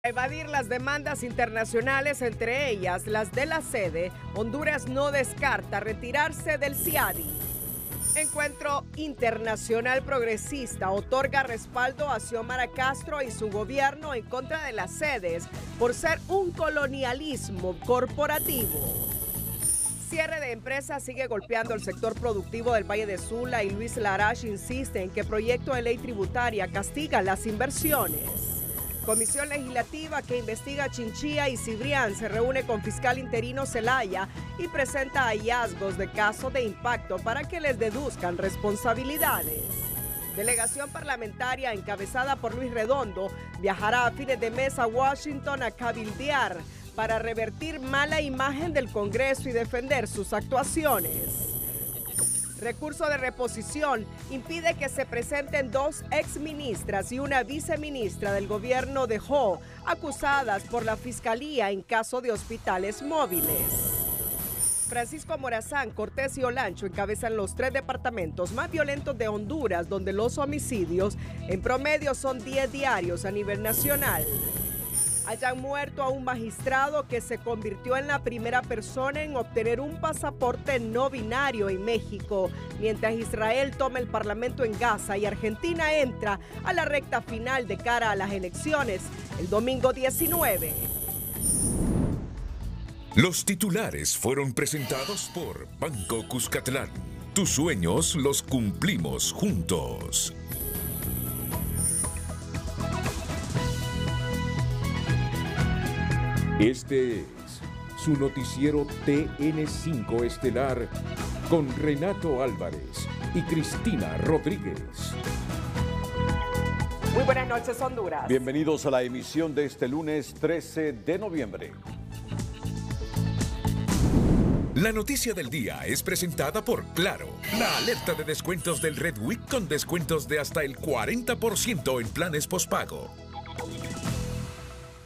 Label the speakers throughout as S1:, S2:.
S1: Evadir las demandas internacionales, entre ellas las de la sede, Honduras no descarta retirarse del CIADI. Encuentro Internacional Progresista otorga respaldo a Xiomara Castro y su gobierno en contra de las sedes por ser un colonialismo corporativo. Cierre de empresas sigue golpeando el sector productivo del Valle de Sula y Luis Larach insiste en que proyecto de ley tributaria castiga las inversiones. Comisión Legislativa que investiga Chinchilla y Cibrián se reúne con fiscal interino Zelaya y presenta hallazgos de casos de impacto para que les deduzcan responsabilidades. Delegación parlamentaria encabezada por Luis Redondo viajará a fines de mes a Washington a cabildear para revertir mala imagen del Congreso y defender sus actuaciones. Recurso de reposición impide que se presenten dos exministras y una viceministra del gobierno de Jo, acusadas por la Fiscalía en caso de hospitales móviles. Francisco Morazán, Cortés y Olancho encabezan los 3 departamentos más violentos de Honduras, donde los homicidios en promedio son 10 diarios a nivel nacional. Hayan muerto a un magistrado que se convirtió en la primera persona en obtener un pasaporte no binario en México, mientras Israel toma el parlamento en Gaza y Argentina entra a la recta final de cara a las elecciones el domingo 19.
S2: Los titulares fueron presentados por Banco Cuscatlán. Tus sueños los cumplimos juntos. Este es su noticiero TN5 Estelar con Renato Álvarez y Cristina Rodríguez.
S1: Muy buenas noches, Honduras.
S3: Bienvenidos a la emisión de este lunes 13 de noviembre.
S2: La noticia del día es presentada por Claro, la alerta de descuentos del Red Week con descuentos de hasta el 40% en planes pospago.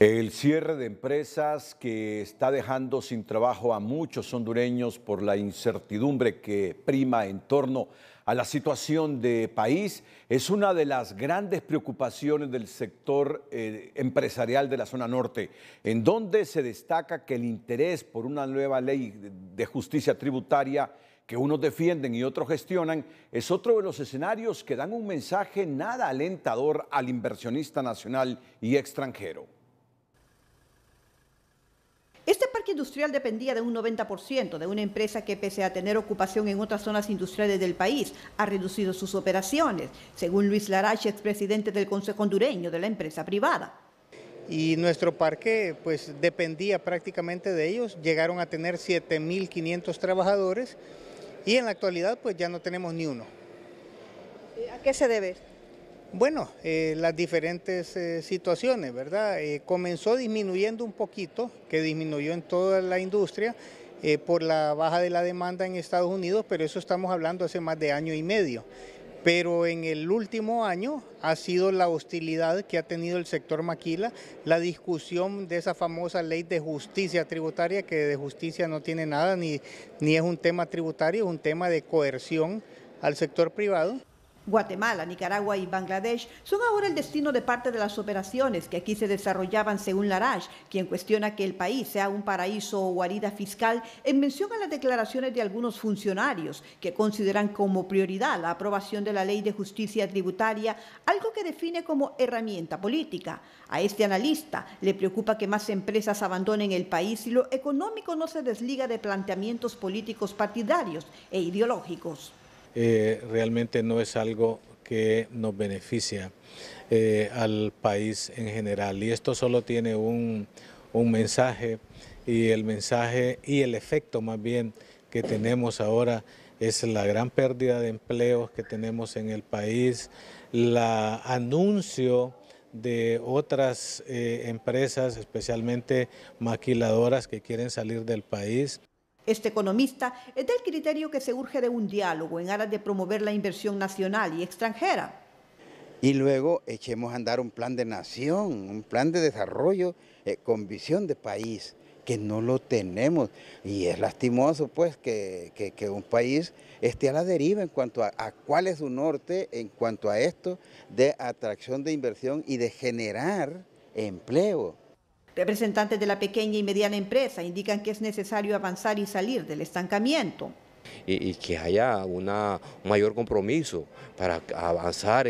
S3: El cierre de empresas que está dejando sin trabajo a muchos hondureños por la incertidumbre que prima en torno a la situación de país es una de las grandes preocupaciones del sector empresarial de la zona norte, en donde se destaca que el interés por una nueva ley de justicia tributaria que unos defienden y otros gestionan es otro de los escenarios que dan un mensaje nada alentador al inversionista nacional y extranjero.
S4: Este parque industrial dependía de un 90% de una empresa que, pese a tener ocupación en otras zonas industriales del país, ha reducido sus operaciones, según Luis Larach, expresidente del Consejo Hondureño de la empresa privada.
S5: Y nuestro parque pues dependía prácticamente de ellos, llegaron a tener 7.500 trabajadores y en la actualidad pues ya no tenemos ni uno.
S4: ¿A qué se debe?
S5: Bueno, las diferentes situaciones, ¿verdad? Comenzó disminuyendo un poquito, que disminuyó en toda la industria por la baja de la demanda en Estados Unidos, pero eso estamos hablando hace más de año y medio. Pero en el último año ha sido la hostilidad que ha tenido el sector maquila, la discusión de esa famosa ley de justicia tributaria, que de justicia no tiene nada, ni es un tema tributario, es un tema de coerción al sector privado.
S4: Guatemala, Nicaragua y Bangladesh son ahora el destino de parte de las operaciones que aquí se desarrollaban, según Larach, quien cuestiona que el país sea un paraíso o guarida fiscal en mención a las declaraciones de algunos funcionarios que consideran como prioridad la aprobación de la ley de justicia tributaria, algo que define como herramienta política. A este analista le preocupa que más empresas abandonen el país y lo económico no se desliga de planteamientos políticos partidarios e ideológicos.
S6: Realmente no es algo que nos beneficia al país en general, y esto solo tiene un mensaje, y el mensaje y el efecto más bien que tenemos ahora es la gran pérdida de empleos que tenemos en el país, el anuncio de otras empresas, especialmente maquiladoras, que quieren salir del país.
S4: Este economista es del criterio que se urge de un diálogo en aras de promover la inversión nacional y extranjera.
S7: Y luego echemos a andar un plan de nación, un plan de desarrollo con visión de país, que no lo tenemos. Y es lastimoso pues que un país esté a la deriva en cuanto a cuál es su norte, en cuanto a esto de atracción de inversión y de generar empleo.
S4: Representantes de la pequeña y mediana empresa indican que es necesario avanzar y salir del estancamiento.
S8: Y que haya un mayor compromiso para avanzar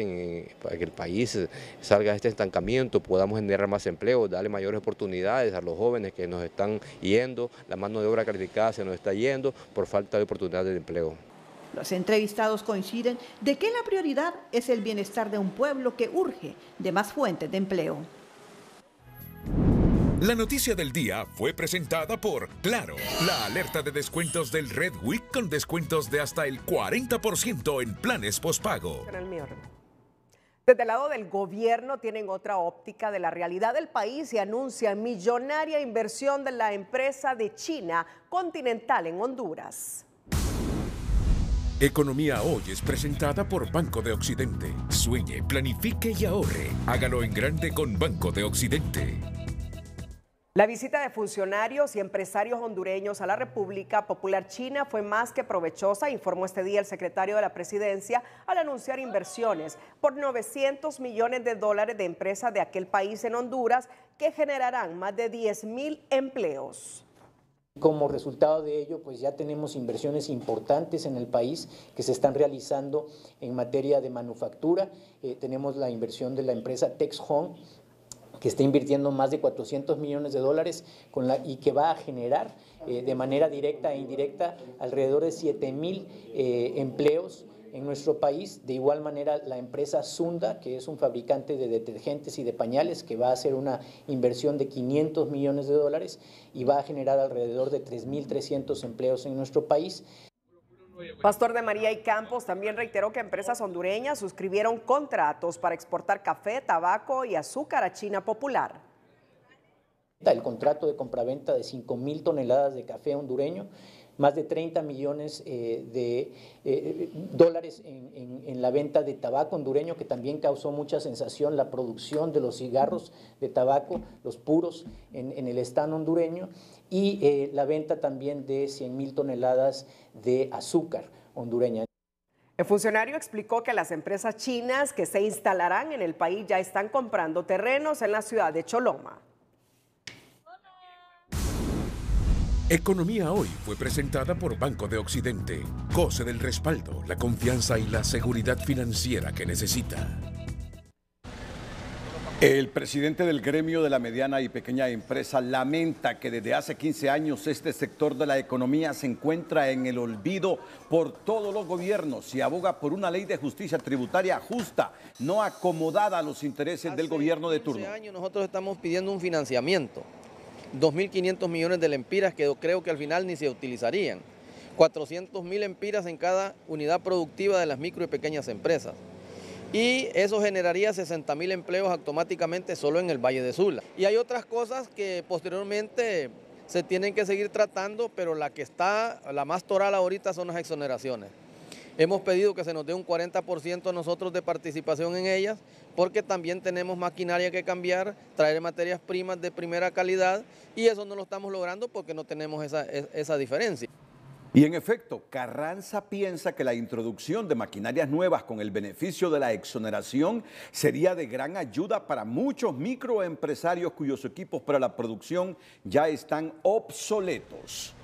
S8: para que el país salga de este estancamiento, podamos generar más empleo, darle mayores oportunidades a los jóvenes que nos están yendo, la mano de obra calificada se nos está yendo por falta de oportunidades de empleo.
S4: Los entrevistados coinciden de que la prioridad es el bienestar de un pueblo que urge de más fuentes de empleo.
S2: La noticia del día fue presentada por Claro, la alerta de descuentos del Red Week con descuentos de hasta el 40% en planes postpago.
S1: Desde el lado del gobierno tienen otra óptica de la realidad del país y anuncian millonaria inversión de la empresa de China Continental en Honduras.
S2: Economía Hoy es presentada por Banco de Occidente. Sueñe, planifique y ahorre. Hágalo en grande con Banco de Occidente.
S1: La visita de funcionarios y empresarios hondureños a la República Popular China fue más que provechosa, informó este día el secretario de la Presidencia al anunciar inversiones por $900 millones de empresas de aquel país en Honduras que generarán más de 10,000 empleos.
S9: Como resultado de ello, pues ya tenemos inversiones importantes en el país que se están realizando en materia de manufactura. Tenemos la inversión de la empresa Texhome, que está invirtiendo más de $400 millones y que va a generar de manera directa e indirecta alrededor de 7,000 empleos en nuestro país. De igual manera, la empresa Sunda, que es un fabricante de detergentes y de pañales, que va a hacer una inversión de $500 millones y va a generar alrededor de 3,300 empleos en nuestro país.
S1: Pastor de María y Campos también reiteró que empresas hondureñas suscribieron contratos para exportar café, tabaco y azúcar a China popular.
S9: El contrato de compraventa de 5,000 toneladas de café hondureño, más de 30 millones de dólares en la venta de tabaco hondureño, que también causó mucha sensación la producción de los cigarros de tabaco, los puros, en el estado hondureño, y la venta también de 100,000 toneladas de azúcar hondureña.
S1: El funcionario explicó que las empresas chinas que se instalarán en el país ya están comprando terrenos en la ciudad de Choloma.
S2: Economía Hoy fue presentada por Banco de Occidente. Goce del respaldo, la confianza y la seguridad financiera que necesita.
S3: El presidente del gremio de la mediana y pequeña empresa lamenta que desde hace 15 años este sector de la economía se encuentra en el olvido por todos los gobiernos y aboga por una ley de justicia tributaria justa, no acomodada a los intereses del gobierno de turno.
S10: Hace 15 años nosotros estamos pidiendo un financiamiento, 2.500 millones de lempiras que creo que al final ni se utilizarían, 400.000 lempiras en cada unidad productiva de las micro y pequeñas empresas. Y eso generaría 60,000 empleos automáticamente solo en el Valle de Sula. Y hay otras cosas que posteriormente se tienen que seguir tratando, pero la que está, la más toral ahorita son las exoneraciones. Hemos pedido que se nos dé un 40% a nosotros de participación en ellas, porque también tenemos maquinaria que cambiar, traer materias primas de primera calidad, y eso no lo estamos logrando porque no tenemos esa diferencia.
S3: Y en efecto, Carranza piensa que la introducción de maquinarias nuevas con el beneficio de la exoneración sería de gran ayuda para muchos microempresarios cuyos equipos para la producción ya están obsoletos.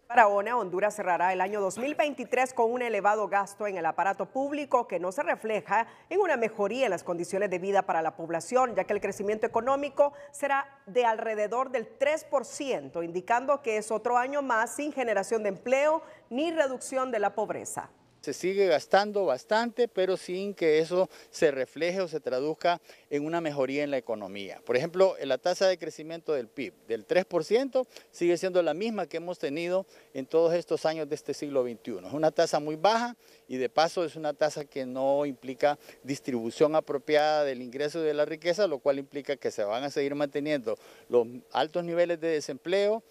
S1: Barahona, Honduras cerrará el año 2023 con un elevado gasto en el aparato público que no se refleja en una mejoría en las condiciones de vida para la población, ya que el crecimiento económico será de alrededor del 3%, indicando que es otro año más sin generación de empleo ni reducción de la pobreza.
S5: Se sigue gastando bastante, pero sin que eso se refleje o se traduzca en una mejoría en la economía. Por ejemplo, la tasa de crecimiento del PIB del 3% sigue siendo la misma que hemos tenido en todos estos años de este siglo XXI. Es una tasa muy baja y de paso es una tasa que no implica distribución apropiada del ingreso y de la riqueza, lo cual implica que se van a seguir manteniendo los altos niveles de desempleo,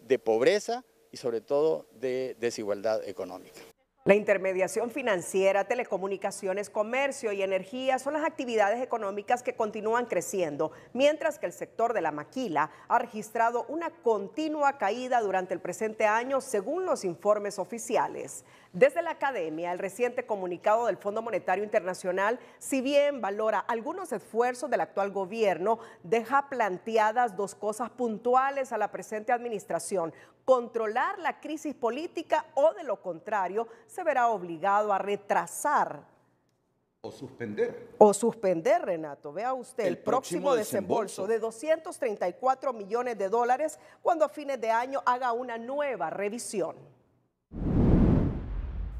S5: de pobreza y sobre todo de desigualdad económica.
S1: La intermediación financiera, telecomunicaciones, comercio y energía son las actividades económicas que continúan creciendo, mientras que el sector de la maquila ha registrado una continua caída durante el presente año, según los informes oficiales. Desde la academia, el reciente comunicado del Fondo Monetario Internacional, si bien valora algunos esfuerzos del actual gobierno, deja planteadas dos cosas puntuales a la presente administración: controlar la crisis política o, de lo contrario, se verá obligado a retrasar o suspender, Renato. Vea usted, el próximo desembolso de $234 millones cuando a fines de año haga una nueva revisión.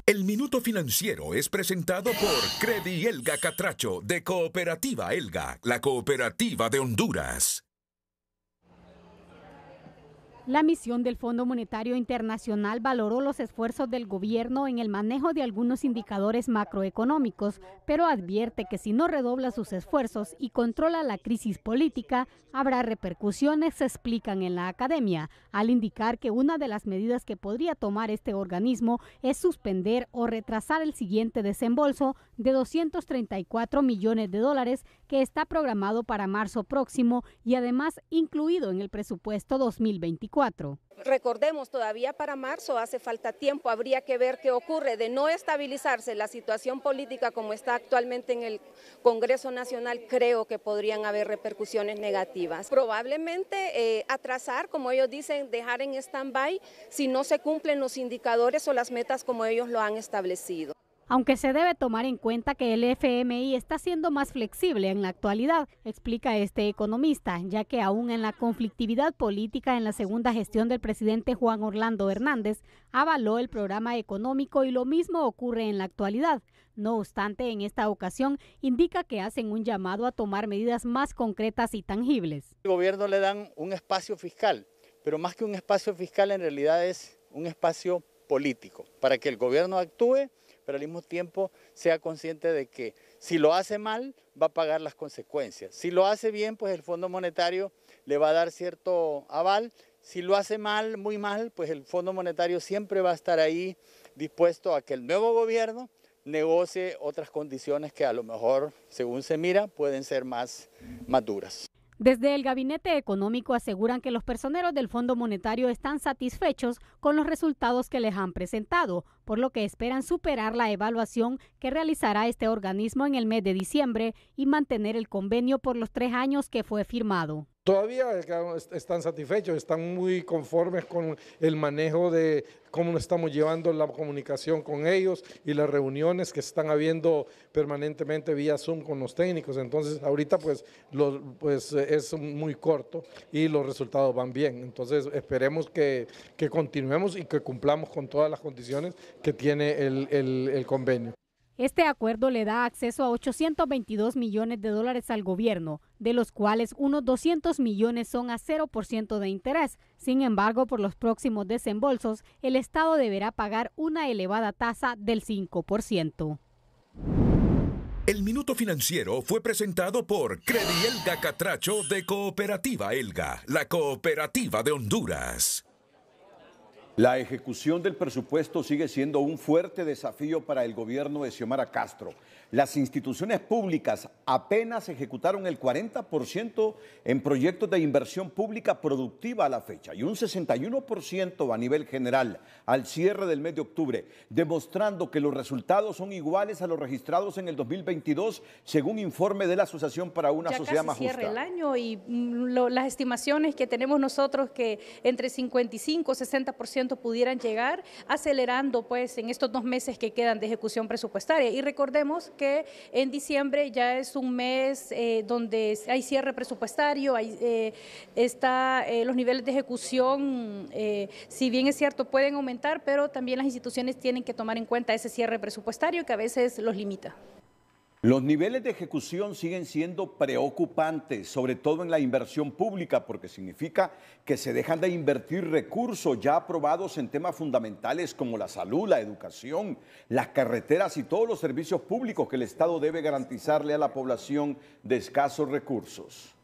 S2: El Minuto Financiero es presentado por Credi Elga Catracho de Cooperativa Elga, la cooperativa de Honduras.
S11: La misión del Fondo Monetario Internacional valoró los esfuerzos del gobierno en el manejo de algunos indicadores macroeconómicos, pero advierte que si no redobla sus esfuerzos y controla la crisis política, habrá repercusiones, se explican en la academia, al indicar que una de las medidas que podría tomar este organismo es suspender o retrasar el siguiente desembolso de $234 millones que está programado para marzo próximo y además incluido en el presupuesto 2024.
S12: Recordemos, todavía para marzo hace falta tiempo, habría que ver qué ocurre. De no estabilizarse la situación política como está actualmente en el Congreso Nacional, creo que podrían haber repercusiones negativas. Probablemente atrasar, como ellos dicen, dejar en stand-by si no se cumplen los indicadores o las metas como ellos lo han establecido.
S11: Aunque se debe tomar en cuenta que el FMI está siendo más flexible en la actualidad, explica este economista, ya que aún en la conflictividad política en la segunda gestión del presidente Juan Orlando Hernández, avaló el programa económico y lo mismo ocurre en la actualidad. No obstante, en esta ocasión indica que hacen un llamado a tomar medidas más concretas y tangibles.
S13: El gobierno le dan un espacio fiscal, pero más que un espacio fiscal en realidad es un espacio político, para que el gobierno actúe, pero al mismo tiempo sea consciente de que si lo hace mal, va a pagar las consecuencias. Si lo hace bien, pues el Fondo Monetario le va a dar cierto aval. Si lo hace mal, muy mal, pues el Fondo Monetario siempre va a estar ahí dispuesto a que el nuevo gobierno negocie otras condiciones que a lo mejor, según se mira, pueden ser más duras.
S11: Desde el Gabinete Económico aseguran que los personeros del Fondo Monetario están satisfechos con los resultados que les han presentado, por lo que esperan superar la evaluación que realizará este organismo en el mes de diciembre y mantener el convenio por los 3 años que fue firmado.
S14: Todavía están satisfechos, están muy conformes con el manejo de cómo estamos llevando la comunicación con ellos y las reuniones que están habiendo permanentemente vía Zoom con los técnicos. Entonces ahorita pues es muy corto y los resultados van bien. Entonces esperemos que continuemos y que cumplamos con todas las condiciones que tiene el convenio.
S11: Este acuerdo le da acceso a $822 millones al gobierno, de los cuales unos 200 millones son a 0% de interés. Sin embargo, por los próximos desembolsos, el Estado deberá pagar una elevada tasa del 5%.
S2: El Minuto Financiero fue presentado por Credi Elga Catracho de Cooperativa Elga, la cooperativa de Honduras.
S3: La ejecución del presupuesto sigue siendo un fuerte desafío para el gobierno de Xiomara Castro. Las instituciones públicas apenas ejecutaron el 40% en proyectos de inversión pública productiva a la fecha y un 61% a nivel general al cierre del mes de octubre, demostrando que los resultados son iguales a los registrados en el 2022, según informe de la Asociación para una Sociedad Más Justa.
S15: Ya casi cierra el año y las estimaciones que tenemos nosotros que entre 55 y 60% pudieran llegar, acelerando pues en estos 2 meses que quedan de ejecución presupuestaria. Y recordemos que en diciembre ya es un mes donde hay cierre presupuestario, los niveles de ejecución, si bien es cierto, pueden aumentar, pero también las instituciones tienen que tomar en cuenta ese cierre presupuestario que a veces los limita.
S3: Los niveles de ejecución siguen siendo preocupantes, sobre todo en la inversión pública, porque significa que se dejan de invertir recursos ya aprobados en temas fundamentales como la salud, la educación, las carreteras y todos los servicios públicos que el Estado debe garantizarle a la población de escasos recursos.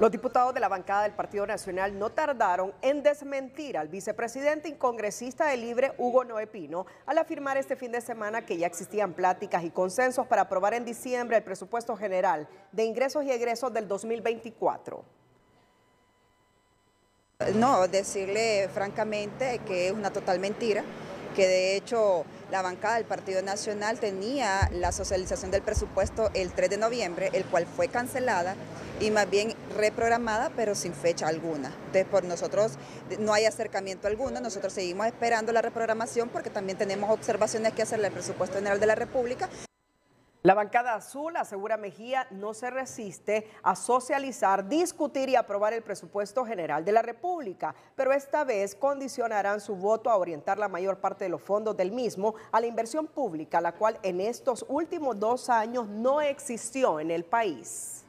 S1: Los diputados de la bancada del Partido Nacional no tardaron en desmentir al vicepresidente y congresista de Libre, Hugo Noé Pino, al afirmar este fin de semana que ya existían pláticas y consensos para aprobar en diciembre el presupuesto general de ingresos y egresos del 2024.
S16: No, decirle francamente que es una total mentira. que de hecho la bancada del Partido Nacional tenía la socialización del presupuesto el 3 de noviembre, el cual fue cancelada y más bien reprogramada, pero sin fecha alguna. Entonces, por nosotros no hay acercamiento alguno, nosotros seguimos esperando la reprogramación porque también tenemos observaciones que hacerle al presupuesto general de la República.
S1: La bancada azul, asegura Mejía, no se resiste a socializar, discutir y aprobar el presupuesto general de la República, pero esta vez condicionarán su voto a orientar la mayor parte de los fondos del mismo a la inversión pública, la cual en estos últimos 2 años no existió en el país.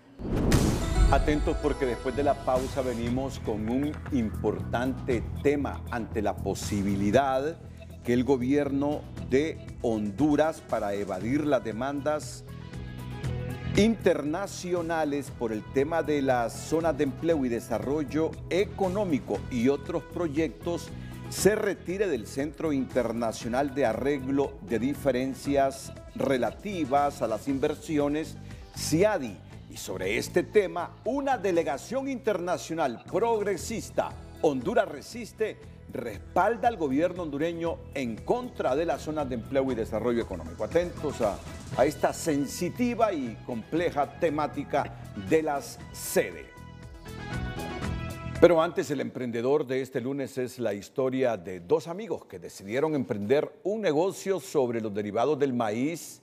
S3: Atentos porque después de la pausa venimos con un importante tema ante la posibilidad que el gobierno de Honduras, para evadir las demandas internacionales por el tema de las zonas de empleo y desarrollo económico y otros proyectos, se retire del Centro Internacional de Arreglo de Diferencias relativas a las inversiones, CIADI. Y sobre este tema, una delegación internacional progresista, Honduras Resiste, respalda al gobierno hondureño en contra de las zonas de empleo y desarrollo económico. Atentos a esta sensitiva y compleja temática de las sedes. Pero antes, el emprendedor de este lunes es la historia de 2 amigos que decidieron emprender un negocio sobre los derivados del maíz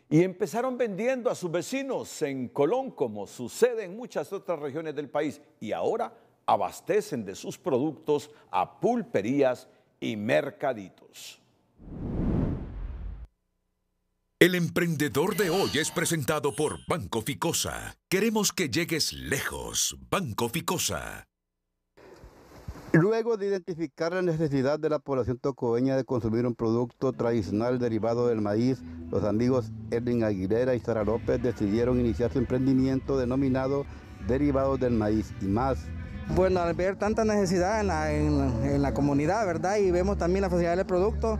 S3: y empezaron vendiendo a sus vecinos en Colón, como sucede en muchas otras regiones del país, y ahora abastecen de sus productos a pulperías y mercaditos.
S2: El emprendedor de hoy es presentado por Banco Ficosa. Queremos que llegues lejos. Banco Ficosa.
S17: Luego de identificar la necesidad de la población tocoeña de consumir un producto tradicional derivado del maíz, los amigos Erwin Aguilera y Sara López decidieron iniciar su emprendimiento denominado Derivados del Maíz y Más.
S18: Bueno, al ver tanta necesidad en la comunidad, ¿verdad? Y vemos también la facilidad del producto,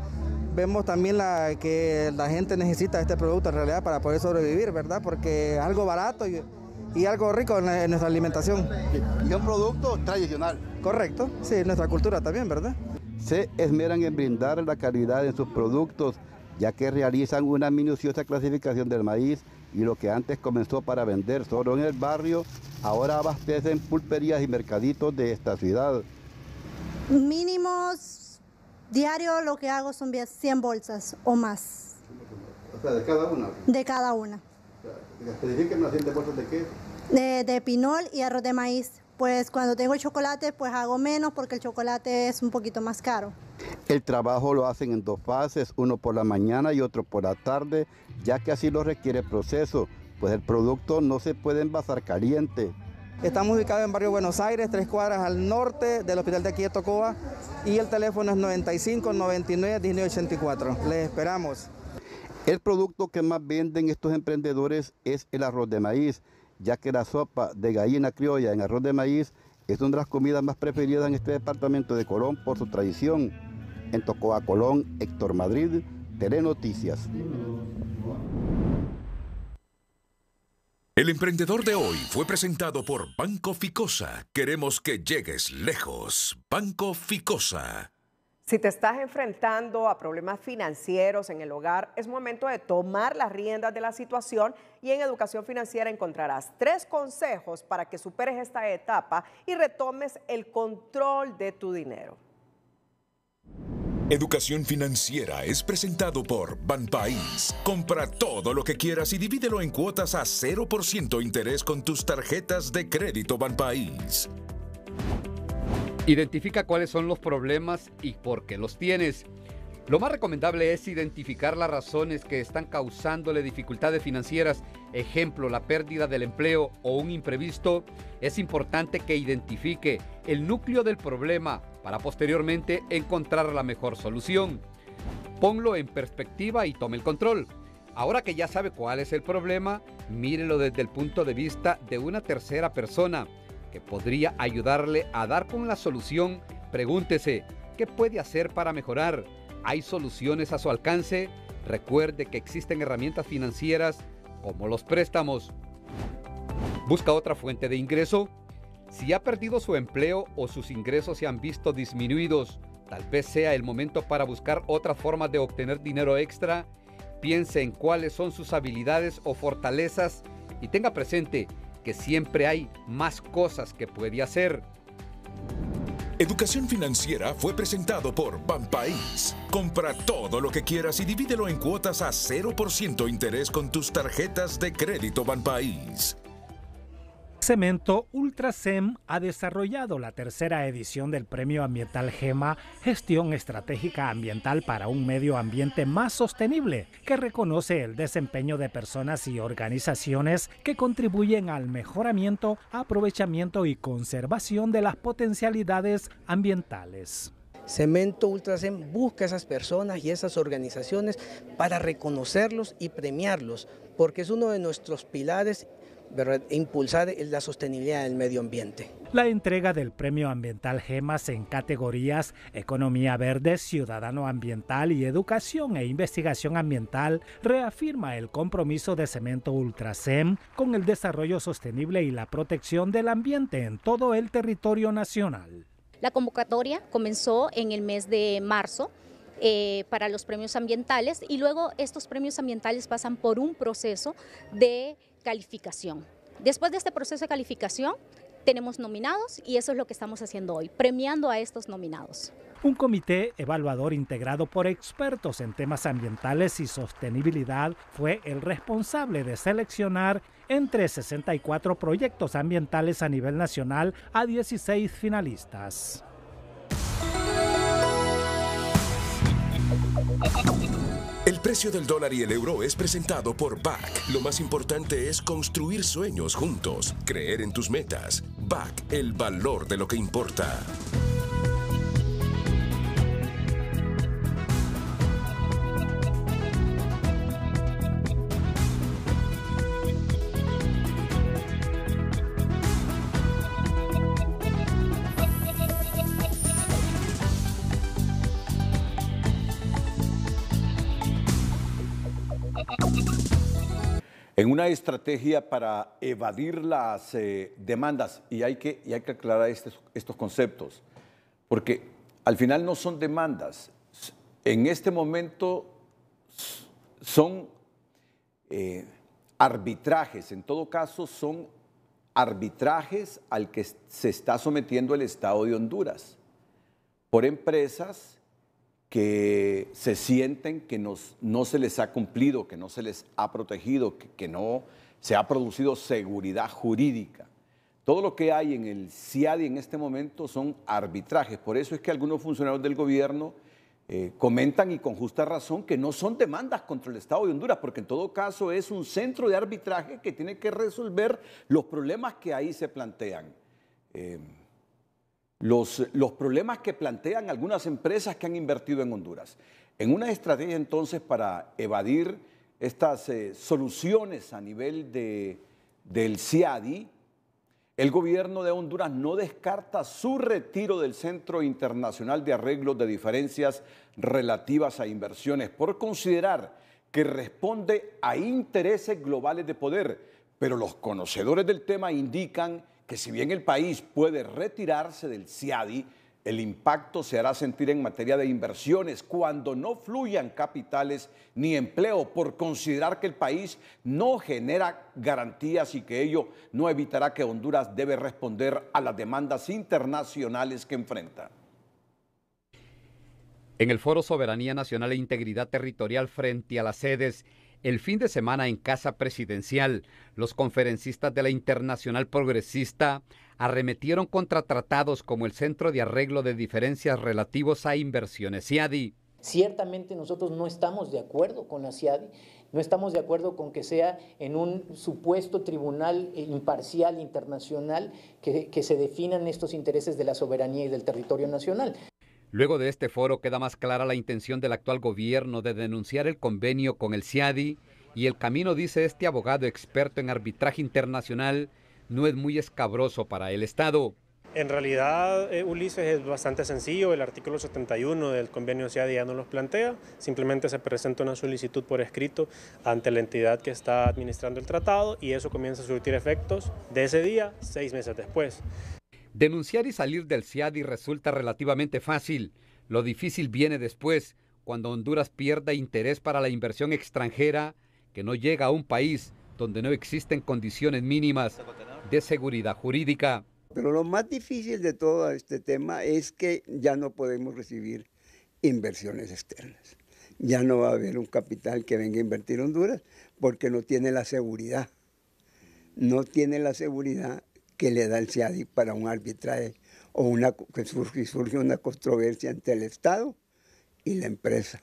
S18: vemos también que la gente necesita este producto en realidad para poder sobrevivir, ¿verdad? Porque es algo barato y algo rico en nuestra alimentación.
S17: Y un producto tradicional.
S18: Correcto, sí, nuestra cultura también, ¿verdad?
S17: Se esmeran en brindar la calidad en sus productos, ya que realizan una minuciosa clasificación del maíz y lo que antes comenzó para vender solo en el barrio, ahora abastecen pulperías y mercaditos de esta ciudad.
S19: Mínimos diario lo que hago son 100 bolsas o más.
S17: O sea, ¿de cada una?
S19: De cada una.
S17: ¿Especifiquen las 100 bolsas de qué?
S19: De pinol y arroz de maíz. Pues cuando tengo chocolate, pues hago menos porque el chocolate es un poquito más caro.
S17: El trabajo lo hacen en 2 fases, uno por la mañana y otro por la tarde, ya que así lo requiere el proceso, pues el producto no se puede envasar caliente.
S18: Estamos ubicados en Barrio Buenos Aires, 3 cuadras al norte del hospital de aquí de Tocoa, y el teléfono es 95 99 19 84. Les esperamos.
S17: El producto que más venden estos emprendedores es el arroz de maíz, ya que la sopa de gallina criolla en arroz de maíz es una de las comidas más preferidas en este departamento de Colón por su tradición. En Tocoa, Colón, Héctor Madrid, Telenoticias.
S2: El emprendedor de hoy fue presentado por Banco Ficosa. Queremos que llegues lejos. Banco Ficosa.
S1: Si te estás enfrentando a problemas financieros en el hogar, es momento de tomar las riendas de la situación y en Educación Financiera encontrarás 3 consejos para que superes esta etapa y retomes el control de tu dinero.
S2: Educación Financiera es presentado por Banpaís. Compra todo lo que quieras y divídelo en cuotas a 0% interés con tus tarjetas de crédito Banpaís.
S20: Identifica cuáles son los problemas y por qué los tienes. Lo más recomendable es identificar las razones que están causándole dificultades financieras. Ejemplo, la pérdida del empleo o un imprevisto. Es importante que identifique el núcleo del problema para posteriormente encontrar la mejor solución. Ponlo en perspectiva y tome el control. Ahora que ya sabe cuál es el problema, mírelo desde el punto de vista de una tercera persona que podría ayudarle a dar con la solución. Pregúntese, ¿qué puede hacer para mejorar? ¿Hay soluciones a su alcance? Recuerde que existen herramientas financieras como los préstamos. ¿Busca otra fuente de ingreso? Si ha perdido su empleo o sus ingresos se han visto disminuidos, Tal vez sea el momento para buscar otras formas de obtener dinero extra. Piense en cuáles son sus habilidades o fortalezas y tenga presente que siempre hay más cosas que puede hacer.
S2: Educación Financiera fue presentado por Banpaís. Compra todo lo que quieras y divídelo en cuotas a 0% interés con tus tarjetas de crédito Banpaís.
S21: Cemento Ultracem ha desarrollado la tercera edición del Premio Ambiental GEMA, Gestión Estratégica Ambiental para un Medio Ambiente Más Sostenible, que reconoce el desempeño de personas y organizaciones que contribuyen al mejoramiento, aprovechamiento y conservación de las potencialidades ambientales.
S22: Cemento Ultracem busca a esas personas y esas organizaciones para reconocerlos y premiarlos, porque es uno de nuestros pilares, ¿verdad?, impulsar la sostenibilidad del medio ambiente.
S21: La entrega del Premio Ambiental GEMAS en categorías Economía Verde, Ciudadano Ambiental y Educación e Investigación Ambiental reafirma el compromiso de Cemento Ultracem con el desarrollo sostenible y la protección del ambiente en todo el territorio nacional.
S23: La convocatoria comenzó en el mes de marzo para los premios ambientales y luego estos premios ambientales pasan por un proceso de calificación. Después de este proceso de calificación tenemos nominados y eso es lo que estamos haciendo hoy, premiando a estos nominados.
S21: Un comité evaluador integrado por expertos en temas ambientales y sostenibilidad fue el responsable de seleccionar entre 64 proyectos ambientales a nivel nacional a 16 finalistas.
S2: El precio del dólar y el euro es presentado por BAC. Lo más importante es construir sueños juntos, creer en tus metas. BAC, el valor de lo que importa.
S3: En una estrategia para evadir las demandas, y hay que aclarar estos conceptos, porque al final no son demandas, en este momento son arbitrajes, en todo caso son arbitrajes al que se está sometiendo el Estado de Honduras por empresas que se sienten que no se les ha cumplido, que no se les ha protegido, que no se ha producido seguridad jurídica. Todo lo que hay en el CIADI en este momento son arbitrajes. Por eso es que algunos funcionarios del gobierno comentan, y con justa razón, que no son demandas contra el Estado de Honduras, porque en todo caso es un centro de arbitraje que tiene que resolver los problemas que ahí se plantean. Los problemas que plantean algunas empresas que han invertido en Honduras. En una estrategia entonces para evadir estas soluciones a nivel del CIADI, el gobierno de Honduras no descarta su retiro del Centro Internacional de Arreglos de Diferencias relativas a inversiones por considerar que responde a intereses globales de poder, pero los conocedores del tema indican que si bien el país puede retirarse del CIADI, el impacto se hará sentir en materia de inversiones cuando no fluyan capitales ni empleo, por considerar que el país no genera garantías y que ello no evitará que Honduras debe responder a las demandas internacionales que enfrenta.
S20: En el Foro Soberanía Nacional e Integridad Territorial frente a las sedes, el fin de semana en Casa Presidencial, los conferencistas de la Internacional Progresista arremetieron contra tratados como el Centro de Arreglo de Diferencias relativos a inversiones CIADI.
S9: Ciertamente nosotros no estamos de acuerdo con la CIADI, no estamos de acuerdo con que sea en un supuesto tribunal imparcial internacional que se definan estos intereses de la soberanía y del territorio nacional.
S20: Luego de este foro queda más clara la intención del actual gobierno de denunciar el convenio con el CIADI y el camino, dice este abogado experto en arbitraje internacional, no es muy escabroso para el Estado.
S24: En realidad, Ulises, es bastante sencillo. El artículo 71 del convenio CIADI ya no los plantea. Simplemente se presenta una solicitud por escrito ante la entidad que está administrando el tratado y eso comienza a surtir efectos de ese día, 6 meses después.
S20: Denunciar y salir del CIADI resulta relativamente fácil. Lo difícil viene después, cuando Honduras pierda interés para la inversión extranjera, que no llega a un país donde no existen condiciones mínimas de seguridad jurídica.
S4: Pero lo más difícil de todo este tema es que ya no podemos recibir inversiones externas. Ya no va a haber un capital que venga a invertir en Honduras porque no tiene la seguridad. No tiene la seguridad que le da el CIADI para un arbitraje o que surge una controversia entre el Estado y la empresa.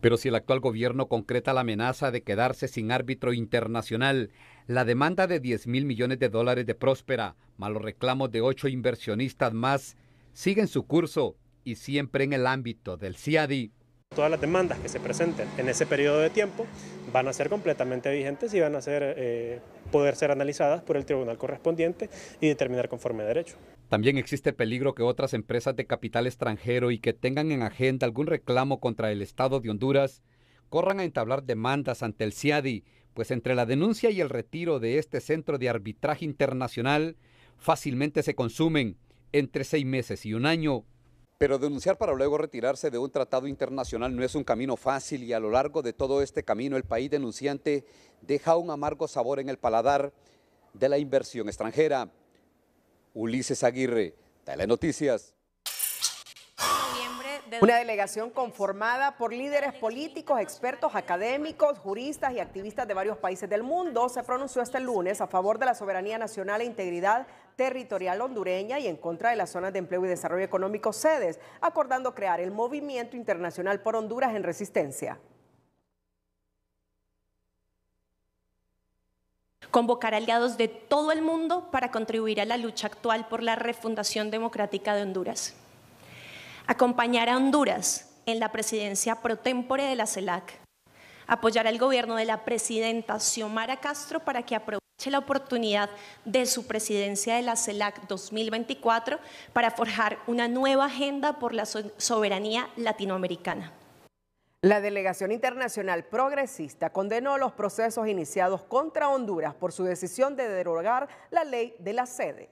S20: Pero si el actual gobierno concreta la amenaza de quedarse sin árbitro internacional, la demanda de $10,000 millones de Próspera, más los reclamos de 8 inversionistas más, siguen su curso y siempre en el ámbito del CIADI.
S24: Todas las demandas que se presenten en ese periodo de tiempo van a ser completamente vigentes y van a poder ser analizadas por el tribunal correspondiente y determinar conforme a derecho.
S20: También existe peligro que otras empresas de capital extranjero y que tengan en agenda algún reclamo contra el Estado de Honduras corran a entablar demandas ante el CIADI, pues entre la denuncia y el retiro de este centro de arbitraje internacional fácilmente se consumen entre 6 meses y 1 año.
S6: Pero denunciar para luego retirarse de un tratado internacional no es un camino fácil y a lo largo de todo este camino el país denunciante deja un amargo sabor en el paladar de la inversión extranjera. Ulises Aguirre, Telenoticias.
S1: Una delegación conformada por líderes políticos, expertos, académicos, juristas y activistas de varios países del mundo se pronunció este lunes a favor de la soberanía nacional e integridad territorial hondureña y en contra de las zonas de empleo y desarrollo económico sedes, acordando crear el Movimiento Internacional por Honduras en Resistencia.
S7: Convocar aliados de todo el mundo para contribuir a la lucha actual por la refundación democrática de Honduras. Acompañar a Honduras en la presidencia pro tempore de la CELAC. Apoyar al gobierno de la presidenta Xiomara Castro para que aproveche la oportunidad de su presidencia de la CELAC 2024 para forjar una nueva agenda por la soberanía latinoamericana.
S1: La delegación internacional progresista condenó los procesos iniciados contra Honduras por su decisión de derogar la ley de la sede.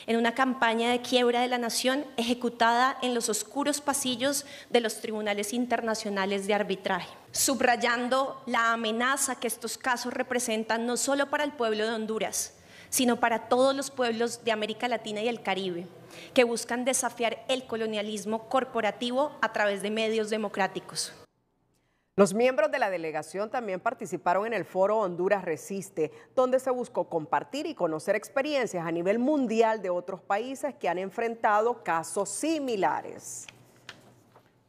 S7: En una campaña de quiebra de la nación ejecutada en los oscuros pasillos de los tribunales internacionales de arbitraje, subrayando la amenaza que estos casos representan no solo para el pueblo de Honduras, sino para todos los pueblos de América Latina y el Caribe, que buscan desafiar el colonialismo corporativo a través de medios democráticos.
S1: Los miembros de la delegación también participaron en el foro Honduras Resiste, donde se buscó compartir y conocer experiencias a nivel mundial de otros países que han enfrentado casos similares.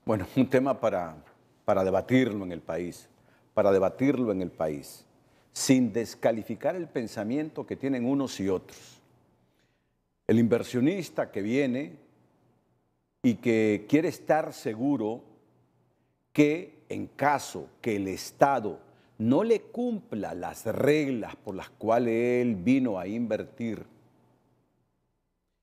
S3: Bueno, un tema para debatirlo en el país, sin descalificar el pensamiento que tienen unos y otros. El inversionista que viene y que quiere estar seguro que en caso que el Estado no le cumpla las reglas por las cuales él vino a invertir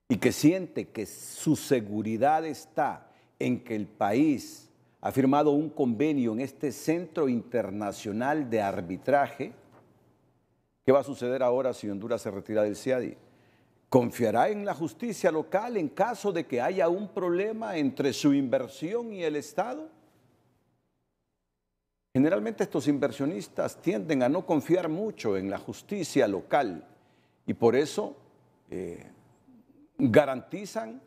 S3: y que siente que su seguridad está en que el país ha firmado un convenio en este Centro Internacional de Arbitraje, ¿qué va a suceder ahora si Honduras se retira del CIADI? ¿Confiará en la justicia local en caso de que haya un problema entre su inversión y el Estado? Generalmente estos inversionistas tienden a no confiar mucho en la justicia local y por eso garantizan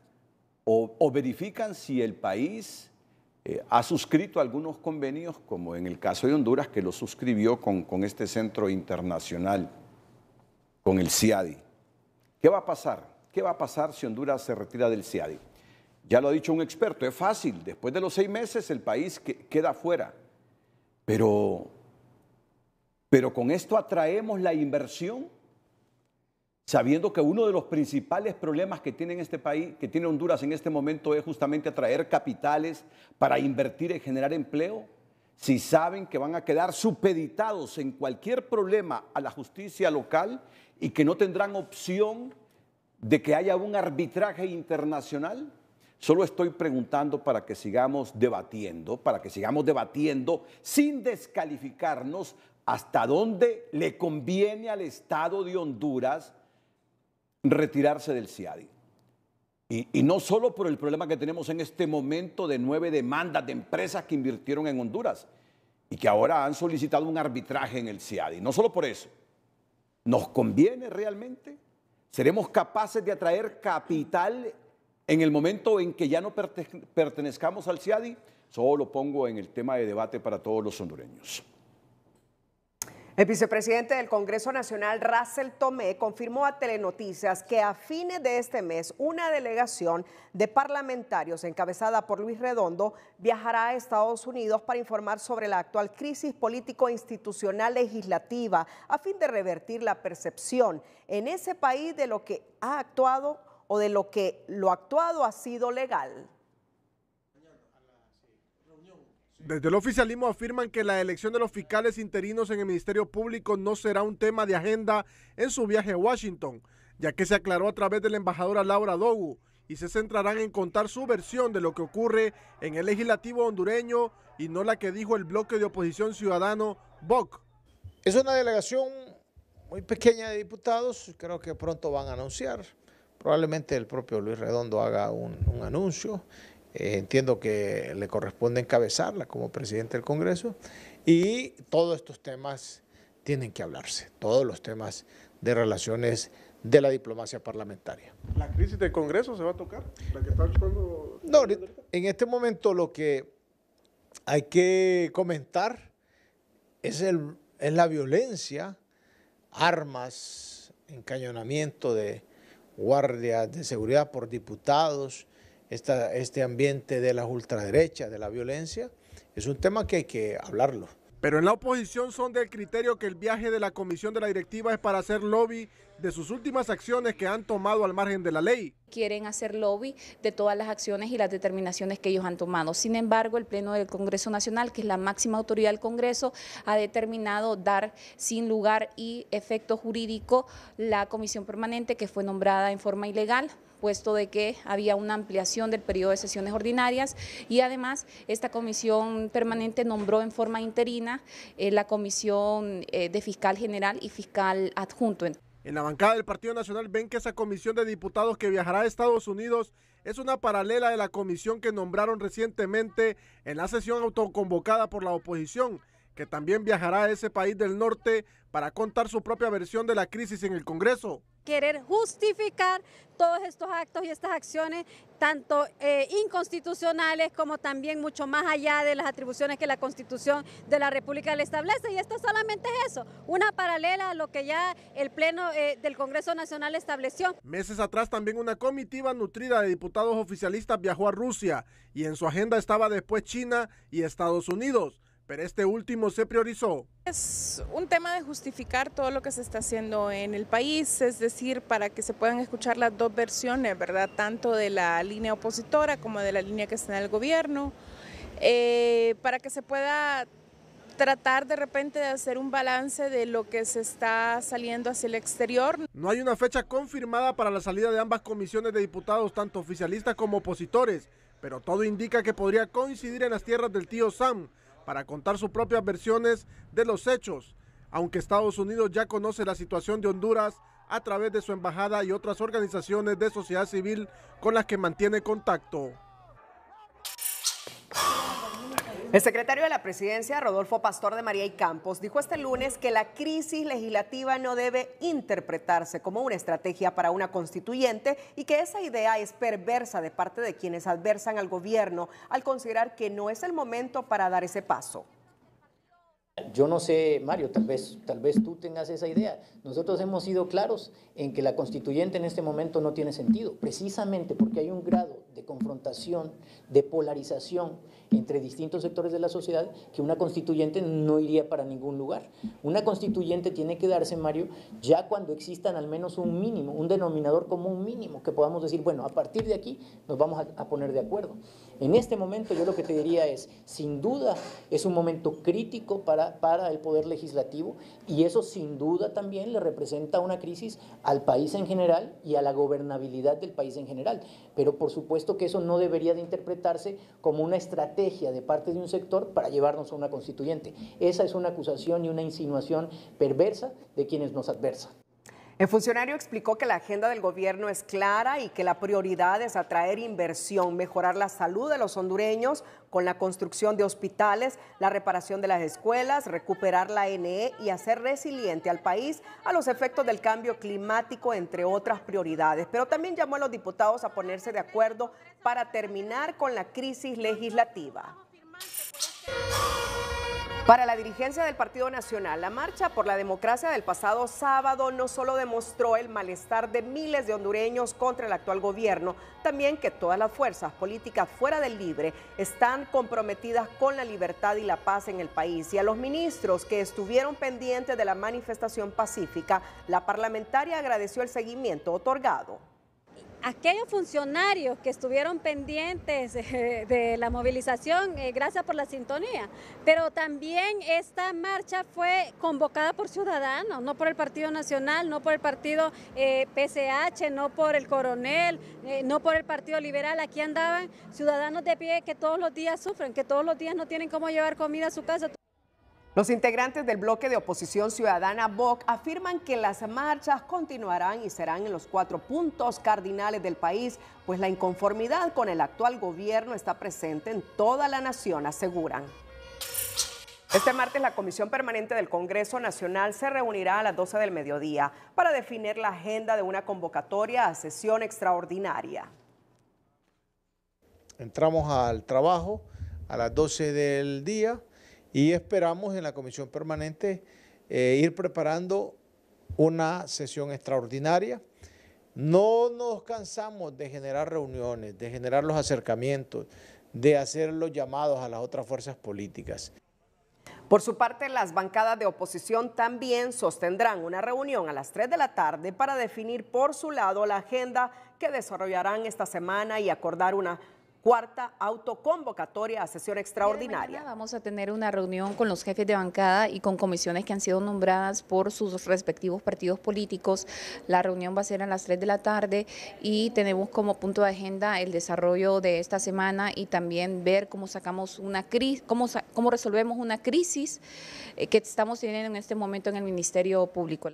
S3: o verifican si el país ha suscrito algunos convenios, como en el caso de Honduras, que lo suscribió con este centro internacional, con el CIADI. ¿Qué va a pasar? ¿Qué va a pasar si Honduras se retira del CIADI? Ya lo ha dicho un experto, es fácil, después de los 6 meses el país queda fuera. Pero con esto atraemos la inversión, sabiendo que uno de los principales problemas que tiene este país, que tiene Honduras en este momento, es justamente atraer capitales para invertir y generar empleo. Si saben que van a quedar supeditados en cualquier problema a la justicia local y que no tendrán opción de que haya un arbitraje internacional. Solo estoy preguntando para que sigamos debatiendo sin descalificarnos hasta dónde le conviene al Estado de Honduras retirarse del CIADI. Y no solo por el problema que tenemos en este momento de 9 demandas de empresas que invirtieron en Honduras y que ahora han solicitado un arbitraje en el CIADI. No solo por eso. ¿Nos conviene realmente? ¿Seremos capaces de atraer capital en el momento en que ya no pertenezcamos al CIADI? Solo pongo en el tema de debate para todos los hondureños.
S1: El vicepresidente del Congreso Nacional, Russell Tomé, confirmó a Telenoticias que a fines de este mes una delegación de parlamentarios encabezada por Luis Redondo viajará a Estados Unidos para informar sobre la actual crisis político-institucional legislativa a fin de revertir la percepción en ese país de lo que ha actuado o de lo que lo actuado ha sido legal.
S5: Desde el oficialismo afirman que la elección de los fiscales interinos en el Ministerio Público no será un tema de agenda en su viaje a Washington, ya que se aclaró a través de la embajadora Laura Dogu y se centrarán en contar su versión de lo que ocurre en el legislativo hondureño y no la que dijo el bloque de oposición ciudadano, BOC.
S8: Es una delegación muy pequeña de diputados, creo que pronto van a anunciar, probablemente el propio Luis Redondo haga un anuncio. Entiendo que le corresponde encabezarla como presidente del Congreso y todos estos temas tienen que hablarse, todos los temas de relaciones de la diplomacia parlamentaria.
S5: ¿La crisis del Congreso se va a tocar? ¿La que está actuando?
S8: No, en este momento lo que hay que comentar es la violencia, armas, encañonamiento de guardias de seguridad por diputados, este ambiente de las ultraderechas, de la violencia, es un tema que hay que hablarlo.
S5: Pero en la oposición son del criterio que el viaje de la comisión de la directiva es para hacer lobby de sus últimas acciones que han tomado al margen de la ley.
S10: Quieren hacer lobby de todas las acciones y las determinaciones que ellos han tomado. Sin embargo, el Pleno del Congreso Nacional, que es la máxima autoridad del Congreso, ha determinado dar sin lugar y efecto jurídico la comisión permanente que fue nombrada en forma ilegal, puesto de que había una ampliación del periodo de sesiones ordinarias y además esta comisión permanente nombró en forma interina la comisión de fiscal general y fiscal adjunto.
S5: En la bancada del Partido Nacional ven que esa comisión de diputados que viajará a Estados Unidos es una paralela de la comisión que nombraron recientemente en la sesión autoconvocada por la oposición, que también viajará a ese país del norte para contar su propia versión de la crisis en el Congreso.
S12: Querer justificar todos estos actos y estas acciones, tanto inconstitucionales como también mucho más allá de las atribuciones que la Constitución de la República le establece. Y esto solamente es eso, una paralela a lo que ya el Pleno del Congreso Nacional estableció.
S5: Meses atrás también una comitiva nutrida de diputados oficialistas viajó a Rusia y en su agenda estaba después China y Estados Unidos. Pero este último se priorizó.
S25: Es un tema de justificar todo lo que se está haciendo en el país, es decir, para que se puedan escuchar las dos versiones, ¿verdad? Tanto de la línea opositora como de la línea que está en el gobierno, para que se pueda tratar de repente de hacer un balance de lo que se está saliendo hacia el exterior.
S5: No hay una fecha confirmada para la salida de ambas comisiones de diputados, tanto oficialistas como opositores, pero todo indica que podría coincidir en las tierras del tío Sam, para contar sus propias versiones de los hechos, aunque Estados Unidos ya conoce la situación de Honduras a través de su embajada y otras organizaciones de sociedad civil con las que mantiene contacto.
S1: El secretario de la Presidencia, Rodolfo Pastor de María y Campos, dijo este lunes que la crisis legislativa no debe interpretarse como una estrategia para una constituyente y que esa idea es perversa de parte de quienes adversan al gobierno al considerar que no es el momento para dar ese paso.
S9: Yo no sé, Mario, tal vez tú tengas esa idea. Nosotros hemos sido claros en que la constituyente en este momento no tiene sentido, precisamente porque hay un grado de confrontación, de polarización entre distintos sectores de la sociedad que una constituyente no iría para ningún lugar. Una constituyente tiene que darse, Mario, ya cuando existan al menos un mínimo, un denominador común mínimo, que podamos decir, bueno, a partir de aquí nos vamos a poner de acuerdo. En este momento yo lo que te diría es, sin duda, es un momento crítico para el Poder Legislativo y eso sin duda también le representa una crisis al país en general y a la gobernabilidad del país en general. Pero por supuesto que eso no debería de interpretarse como una estrategia de parte de un sector para llevarnos a una constituyente. Esa es una acusación y una insinuación perversa de quienes nos adversan.
S1: El funcionario explicó que la agenda del gobierno es clara y que la prioridad es atraer inversión, mejorar la salud de los hondureños con la construcción de hospitales, la reparación de las escuelas, recuperar la ANE y hacer resiliente al país a los efectos del cambio climático, entre otras prioridades. Pero también llamó a los diputados a ponerse de acuerdo para terminar con la crisis legislativa. Para la dirigencia del Partido Nacional, la marcha por la democracia del pasado sábado no solo demostró el malestar de miles de hondureños contra el actual gobierno, también que todas las fuerzas políticas fuera del Libre están comprometidas con la libertad y la paz en el país. Y a los ministros que estuvieron pendientes de la manifestación pacífica, la parlamentaria agradeció el seguimiento otorgado.
S12: Aquellos funcionarios que estuvieron pendientes de la movilización, gracias por la sintonía, pero también esta marcha fue convocada por ciudadanos, no por el Partido Nacional, no por el Partido PCH, no por el Coronel, no por el Partido Liberal. Aquí andaban ciudadanos de pie que todos los días sufren, que todos los días no tienen cómo llevar comida a su casa.
S1: Los integrantes del bloque de oposición ciudadana BOC afirman que las marchas continuarán y serán en los 4 puntos cardinales del país, pues la inconformidad con el actual gobierno está presente en toda la nación, aseguran. Este martes la Comisión Permanente del Congreso Nacional se reunirá a las 12 del mediodía para definir la agenda de una convocatoria a sesión extraordinaria.
S8: Entramos al trabajo a las 12 del día. Y esperamos en la Comisión Permanente ir preparando una sesión extraordinaria. No nos cansamos de generar reuniones, de generar los acercamientos, de hacer los llamados a las otras fuerzas políticas.
S1: Por su parte, las bancadas de oposición también sostendrán una reunión a las 3 de la tarde para definir por su lado la agenda que desarrollarán esta semana y acordar una cuarta autoconvocatoria a sesión extraordinaria.
S10: Vamos a tener una reunión con los jefes de bancada y con comisiones que han sido nombradas por sus respectivos partidos políticos. La reunión va a ser a las 3 de la tarde y tenemos como punto de agenda el desarrollo de esta semana y también ver cómo sacamos una crisis, cómo resolvemos una crisis que estamos teniendo en este momento en el Ministerio Público.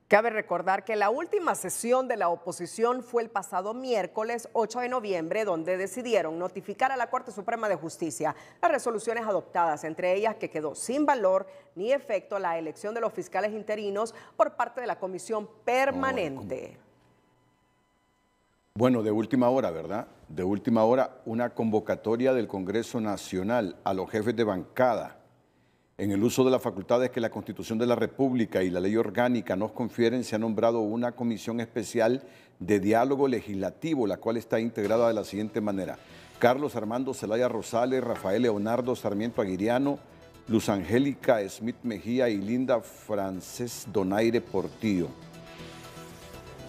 S1: Cabe recordar que la última sesión de la oposición fue el pasado miércoles 8 de noviembre, donde decidieron notificar a la Corte Suprema de Justicia las resoluciones adoptadas, entre ellas que quedó sin valor ni efecto la elección de los fiscales interinos por parte de la Comisión Permanente.
S3: Bueno, de última hora, ¿verdad? De última hora, una convocatoria del Congreso Nacional a los jefes de bancada en el uso de las facultades que la Constitución de la República y la Ley Orgánica nos confieren. Se ha nombrado una comisión especial de diálogo legislativo, la cual está integrada de la siguiente manera: Carlos Armando Zelaya Rosales, Rafael Leonardo Sarmiento Aguiriano, Luz Angélica Smith Mejía y Linda Frances Donaire Portillo.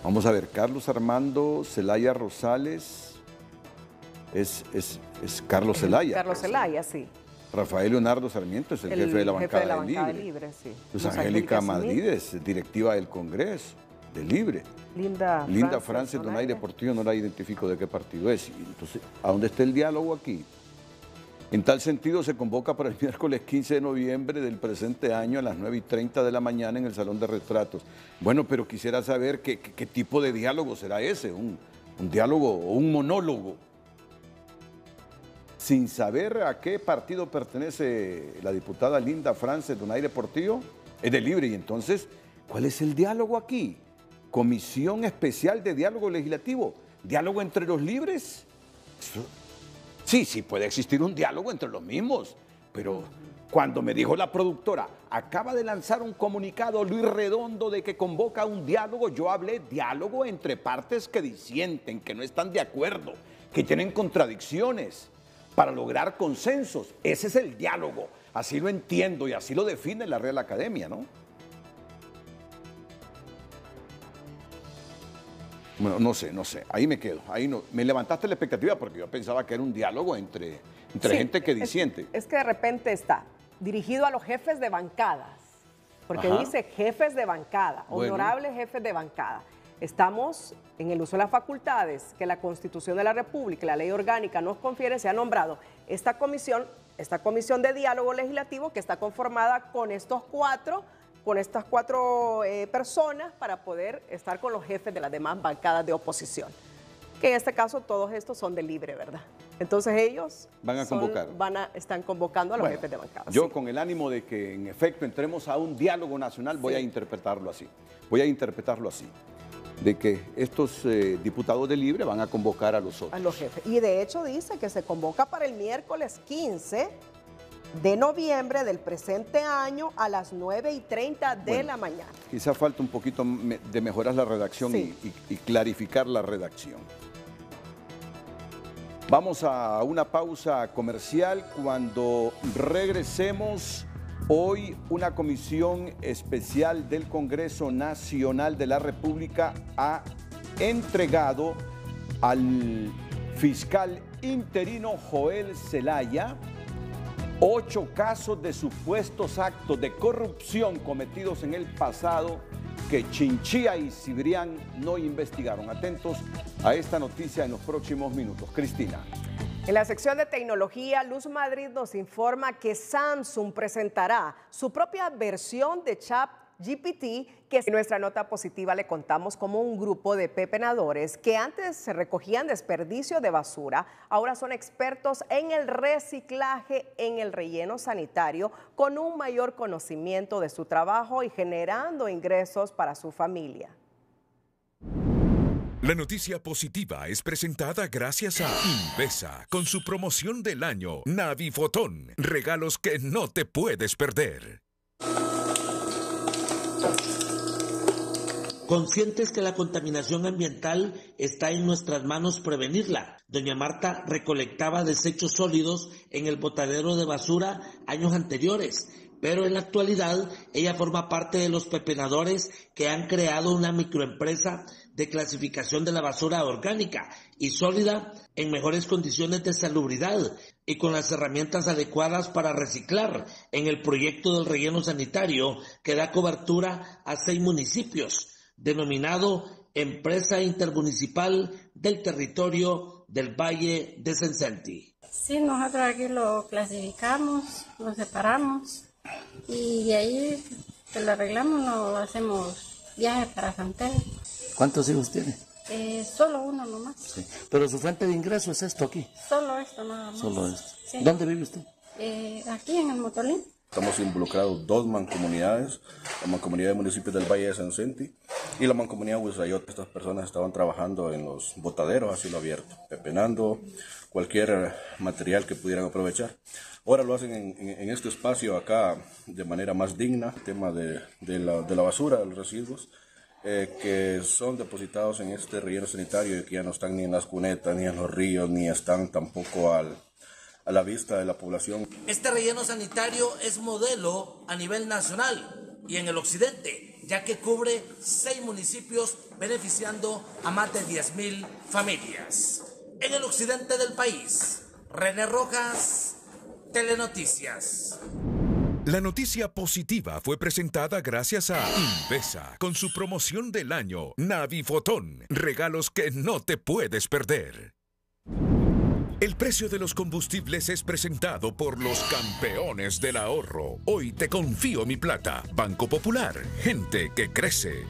S3: Vamos a ver, Carlos Armando Zelaya Rosales es Carlos Zelaya.
S1: Carlos Zelaya, sí.
S3: Rafael Leonardo Sarmiento es el jefe de la bancada de Libre.
S1: Sí.
S3: Luz Angélica Madrid es directiva del Congreso de Libre.
S1: Linda
S3: Frances Donaire Portillo, no la identifico de qué partido es. Entonces, ¿a dónde está el diálogo aquí? En tal sentido, se convoca para el miércoles 15 de noviembre del presente año a las 9:30 de la mañana en el Salón de Retratos. Bueno, pero quisiera saber qué tipo de diálogo será ese, un diálogo o un monólogo. Sin saber a qué partido pertenece la diputada Linda Frances Donaire Portillo, es de Libre. Y entonces, ¿cuál es el diálogo aquí? Comisión Especial de Diálogo Legislativo. ¿Diálogo entre los libres? Sí, puede existir un diálogo entre los mismos, pero cuando me dijo la productora, acaba de lanzar un comunicado Luis Redondo de que convoca un diálogo, yo hablé diálogo entre partes que disienten, que no están de acuerdo, que tienen contradicciones, para lograr consensos. Ese es el diálogo, así lo entiendo y así lo define la Real Academia, ¿no? Bueno, no sé, ahí me quedo, ahí no. Me levantaste la expectativa porque yo pensaba que era un diálogo entre gente que disiente.
S1: Es que de repente está dirigido a los jefes de bancadas, porque dice jefes de bancada, honorables jefes de bancada. Estamos en el uso de las facultades que la Constitución de la República y la Ley Orgánica nos confiere. Se ha nombrado esta comisión de diálogo legislativo que está conformada con estos 4 con estas 4 personas para poder estar con los jefes de las demás bancadas de oposición. Que en este caso todos estos son de libre, ¿verdad? Entonces ellos
S3: van a convocar.
S1: Están convocando a los jefes de bancada.
S3: Yo con el ánimo de que en efecto entremos a un diálogo nacional voy a interpretarlo así. Voy a interpretarlo así. De que estos diputados de libre van a convocar a los otros.
S1: A los jefes. Y de hecho dice que se convoca para el miércoles 15 de noviembre del presente año a las 9:30 de la mañana.
S3: Quizá falta un poquito de mejorar la redacción y clarificar la redacción. Vamos a una pausa comercial. Cuando regresemos, hoy una comisión especial del Congreso Nacional de la República ha entregado al fiscal interino Joel Zelaya 8 casos de supuestos actos de corrupción cometidos en el pasado que Chinchilla y Cibrián no investigaron. Atentos a esta noticia en los próximos minutos. Cristina.
S1: En la sección de tecnología, Luz Madrid nos informa que Samsung presentará su propia versión de ChatGPT, que en nuestra nota positiva le contamos como un grupo de pepenadores que antes se recogían desperdicio de basura, ahora son expertos en el reciclaje en el relleno sanitario, con un mayor conocimiento de su trabajo y generando ingresos para su familia.
S2: La noticia positiva es presentada gracias a Invesa, con su promoción del año, Navifotón, regalos que no te puedes perder.
S11: Conscientes que la contaminación ambiental está en nuestras manos prevenirla, doña Marta recolectaba desechos sólidos en el botadero de basura años anteriores, pero en la actualidad ella forma parte de los pepenadores que han creado una microempresa de clasificación de la basura orgánica y sólida en mejores condiciones de salubridad y con las herramientas adecuadas para reciclar en el proyecto del relleno sanitario que da cobertura a 6 municipios, denominado Empresa Intermunicipal del Territorio del Valle de Sencenti.
S13: Sí, nosotros aquí lo clasificamos, lo separamos y de ahí que lo arreglamos, lo hacemos viaje para San Pedro.
S11: ¿Cuántos hijos tiene?
S13: Solo uno nomás.
S11: Sí. Pero su fuente de ingreso es esto aquí.
S13: Solo esto nada más.
S11: Solo esto.
S13: Sí.
S11: ¿Dónde vive usted?
S13: Aquí en el Motolín.
S14: Estamos involucrados 2 mancomunidades, la mancomunidad de municipios del Valle de Sencenti y la mancomunidad de Huizayot. Estas personas estaban trabajando en los botaderos a cielo abierto, pepenando cualquier material que pudieran aprovechar. Ahora lo hacen en este espacio acá de manera más digna, el tema de la basura, de los residuos, que son depositados en este relleno sanitario y que ya no están ni en las cunetas, ni en los ríos, ni están tampoco a la vista de la población.
S11: Este relleno sanitario es modelo a nivel nacional y en el occidente, ya que cubre 6 municipios beneficiando a más de 10,000 familias. En el occidente del país, René Rojas, Telenoticias.
S2: La noticia positiva fue presentada gracias a Invesa, con su promoción del año, Navifotón, regalos que no te puedes perder. El precio de los combustibles es presentado por los campeones del ahorro. Hoy te confío mi plata. Banco Popular, gente que crece.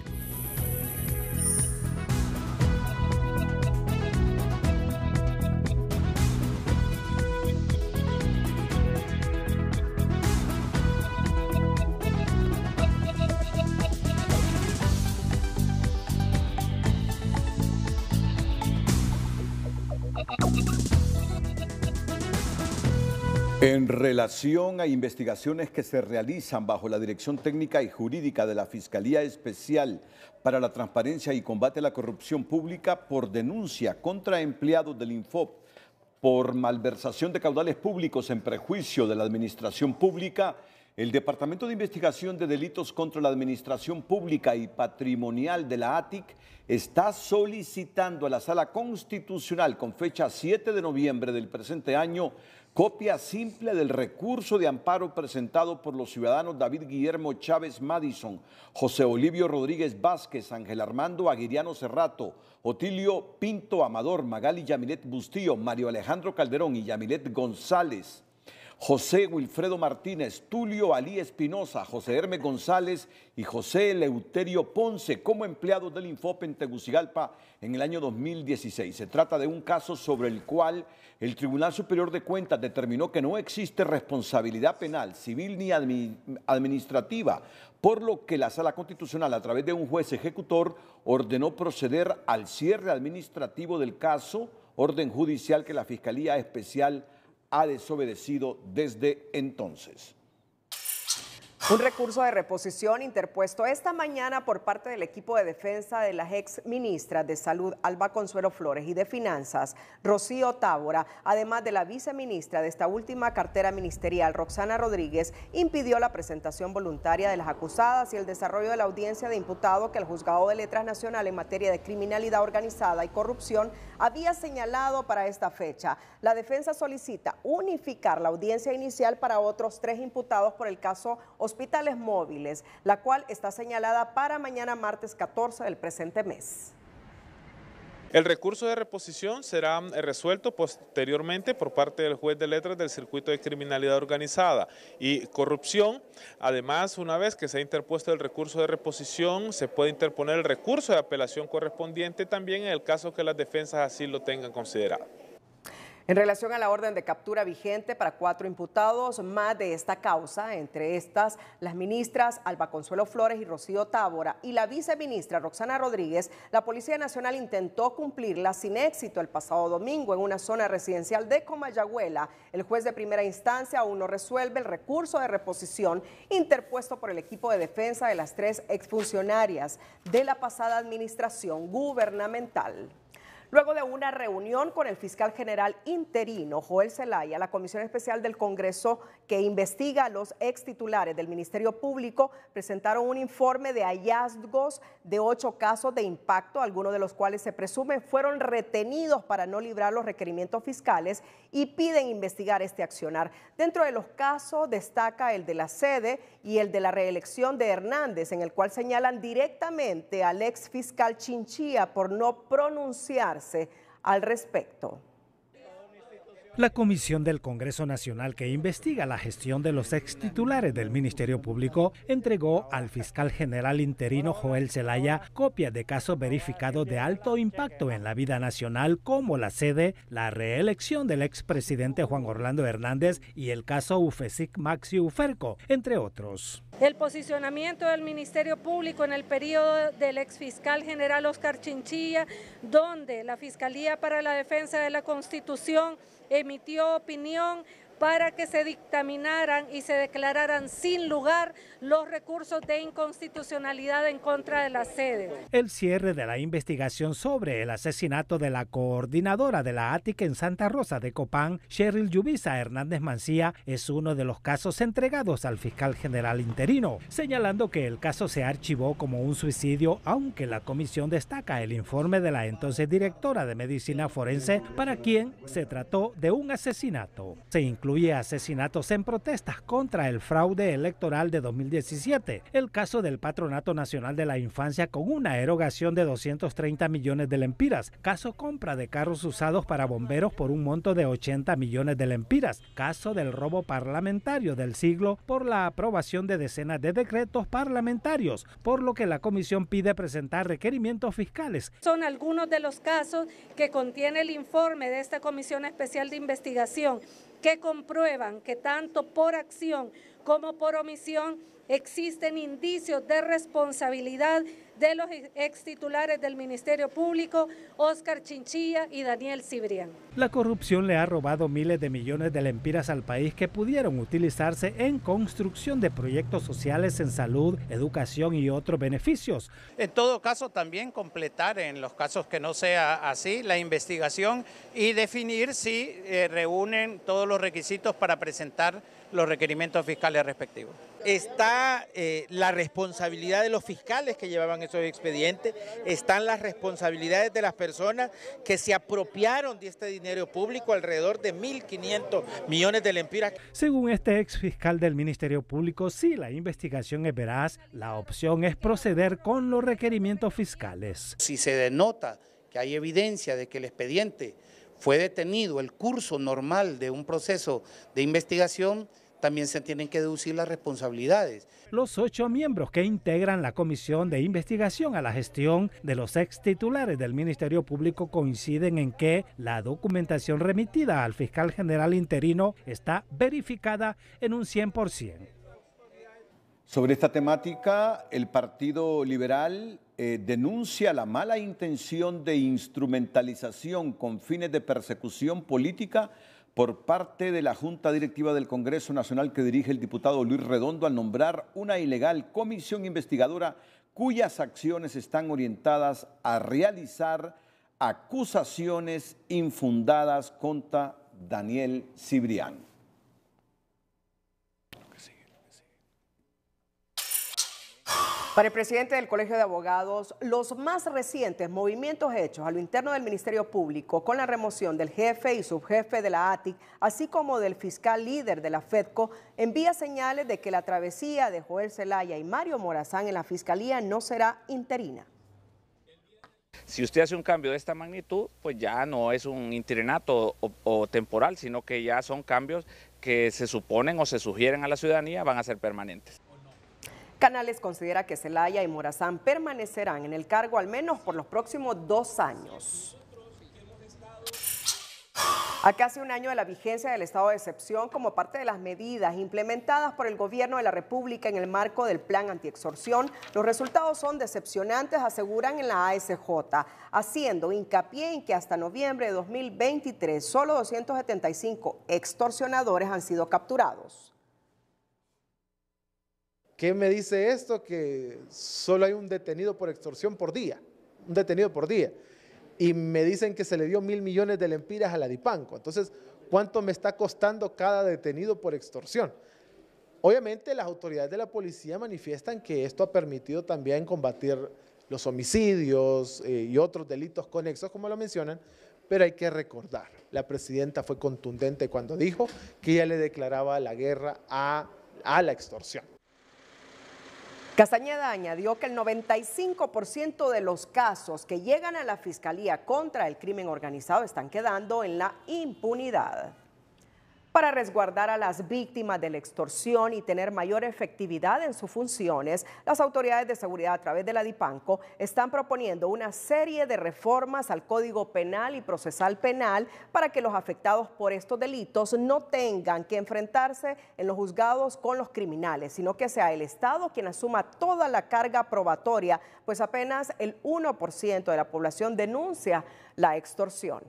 S3: En relación a investigaciones que se realizan bajo la dirección técnica y jurídica de la Fiscalía Especial para la Transparencia y Combate a la Corrupción Pública por denuncia contra empleados del Infop por malversación de caudales públicos en perjuicio de la administración pública, el Departamento de Investigación de Delitos contra la Administración Pública y Patrimonial de la ATIC está solicitando a la Sala Constitucional con fecha 7 de noviembre del presente año copia simple del recurso de amparo presentado por los ciudadanos David Guillermo Chávez Madison, José Olivio Rodríguez Vázquez, Ángel Armando Aguiriano Cerrato, Otilio Pinto Amador, Magali Yamilet Bustillo, Mario Alejandro Calderón y Yamilet González, José Wilfredo Martínez, Tulio Alí Espinosa, José Hermes González y José Eleuterio Ponce como empleados del Infope en Tegucigalpa en el año 2016. Se trata de un caso sobre el cual el Tribunal Superior de Cuentas determinó que no existe responsabilidad penal, civil ni administrativa, por lo que la Sala Constitucional, a través de un juez ejecutor, ordenó proceder al cierre administrativo del caso, orden judicial que la Fiscalía Especial ha desobedecido desde entonces.
S1: Un recurso de reposición interpuesto esta mañana por parte del equipo de defensa de las ex ministras de Salud Alba Consuelo Flores y de Finanzas Rocío Tábora, además de la viceministra de esta última cartera ministerial Roxana Rodríguez, impidió la presentación voluntaria de las acusadas y el desarrollo de la audiencia de imputado que el Juzgado de Letras Nacional en materia de criminalidad organizada y corrupción había señalado para esta fecha. La defensa solicita unificar la audiencia inicial para otros 3 imputados por el caso Hospitales Móviles, la cual está señalada para mañana martes 14 del presente mes.
S15: El recurso de reposición será resuelto posteriormente por parte del juez de letras del circuito de criminalidad organizada y corrupción. Además, una vez que se ha interpuesto el recurso de reposición, se puede interponer el recurso de apelación correspondiente también en el caso que las defensas así lo tengan considerado.
S1: En relación a la orden de captura vigente para 4 imputados más de esta causa, entre estas las ministras Alba Consuelo Flores y Rocío Tábora y la viceministra Roxana Rodríguez, la Policía Nacional intentó cumplirla sin éxito el pasado domingo en una zona residencial de Comayagüela. El juez de primera instancia aún no resuelve el recurso de reposición interpuesto por el equipo de defensa de las 3 exfuncionarias de la pasada administración gubernamental. Luego de una reunión con el fiscal general interino, Joel Zelaya, la Comisión Especial del Congreso que investiga a los ex titulares del Ministerio Público presentaron un informe de hallazgos de 8 casos de impacto, algunos de los cuales se presumen fueron retenidos para no librar los requerimientos fiscales y piden investigar este accionar. Dentro de los casos destaca el de la sede y el de la reelección de Hernández, en el cual señalan directamente al ex fiscal Chinchilla por no pronunciarse al respecto.
S21: La Comisión del Congreso Nacional que investiga la gestión de los extitulares del Ministerio Público entregó al fiscal general interino Joel Zelaya copias de casos verificados de alto impacto en la vida nacional como la sede, la reelección del expresidente Juan Orlando Hernández y el caso UFESIC Maxi Uferco, entre otros.
S16: El posicionamiento del Ministerio Público en el periodo del exfiscal general Oscar Chinchilla, donde la Fiscalía para la Defensa de la Constitución emitió opinión para que se dictaminaran y se declararan sin lugar los recursos de inconstitucionalidad en contra de la sede.
S21: El cierre de la investigación sobre el asesinato de la coordinadora de la ATIC en Santa Rosa de Copán, Cheryl Yubisa Hernández Mancía, es uno de los casos entregados al fiscal general interino, señalando que el caso se archivó como un suicidio, aunque la comisión destaca el informe de la entonces directora de Medicina Forense, para quien se trató de un asesinato. Se incluye asesinatos en protestas contra el fraude electoral de 2017, el caso del Patronato Nacional de la Infancia con una erogación de 230 millones de lempiras, caso compra de carros usados para bomberos por un monto de 80 millones de lempiras, caso del robo parlamentario del siglo por la aprobación de decenas de decretos parlamentarios, por lo que la comisión pide presentar requerimientos fiscales.
S16: Son algunos de los casos que contiene el informe de esta Comisión Especial de Investigación que comprueban que tanto por acción como por omisión existen indicios de responsabilidad de los ex titulares del Ministerio Público, Oscar Chinchilla y Daniel Cibrián.
S21: La corrupción le ha robado miles de millones de lempiras al país que pudieron utilizarse en construcción de proyectos sociales en salud, educación y otros beneficios.
S17: En todo caso, también completar en los casos que no sea así la investigación y definir si reúnen todos los requisitos para presentar los requerimientos fiscales respectivos.
S18: Está la responsabilidad de los fiscales que llevaban esos expedientes, están las responsabilidades de las personas que se apropiaron de este dinero público, alrededor de 1.500 millones de lempiras.
S21: Según este ex fiscal del Ministerio Público, si la investigación es veraz, la opción es proceder con los requerimientos fiscales.
S17: Si se denota que hay evidencia de que el expediente
S4: fue detenido el curso normal de un proceso de investigación, también se tienen que deducir las responsabilidades.
S21: Los 8 miembros que integran la comisión de investigación a la gestión de los ex titulares del Ministerio Público coinciden en que la documentación remitida al fiscal general interino está verificada en un 100%.
S3: Sobre esta temática, el Partido Liberal denuncia la mala intención de instrumentalización con fines de persecución política por parte de la Junta Directiva del Congreso Nacional que dirige el diputado Luis Redondo al nombrar una ilegal comisión investigadora cuyas acciones están orientadas a realizar acusaciones infundadas contra Daniel Cibrián.
S1: Para el presidente del Colegio de Abogados, los más recientes movimientos hechos a lo interno del Ministerio Público con la remoción del jefe y subjefe de la ATIC, así como del fiscal líder de la FEDCO, envía señales de que la travesía de Joel Zelaya y Mario Morazán en la Fiscalía no será interina.
S19: Si usted hace un cambio de esta magnitud, pues ya no es un interinato o temporal, sino que ya son cambios que se suponen o se sugieren a la ciudadanía van a ser permanentes.
S1: Canales considera que Zelaya y Morazán permanecerán en el cargo al menos por los próximos 2 años. A casi un año de la vigencia del estado de excepción como parte de las medidas implementadas por el gobierno de la República en el marco del plan antiextorsión, los resultados son decepcionantes, aseguran en la ASJ, haciendo hincapié en que hasta noviembre de 2023 solo 275 extorsionadores han sido capturados.
S8: ¿Qué me dice esto? Que solo hay un detenido por extorsión por día, un detenido por día. Y me dicen que se le dio 1.000 millones de lempiras a la Dipanco. Entonces, ¿cuánto me está costando cada detenido por extorsión? Obviamente, las autoridades de la policía manifiestan que esto ha permitido también combatir los homicidios y otros delitos conexos, como lo mencionan, pero hay que recordar, la presidenta fue contundente cuando dijo que ella le declaraba la guerra a la extorsión.
S1: Castañeda añadió que el 95% de los casos que llegan a la Fiscalía contra el crimen organizado están quedando en la impunidad. Para resguardar a las víctimas de la extorsión y tener mayor efectividad en sus funciones, las autoridades de seguridad a través de la Dipanco están proponiendo una serie de reformas al Código Penal y Procesal Penal para que los afectados por estos delitos no tengan que enfrentarse en los juzgados con los criminales, sino que sea el Estado quien asuma toda la carga probatoria, pues apenas el 1% de la población denuncia la extorsión.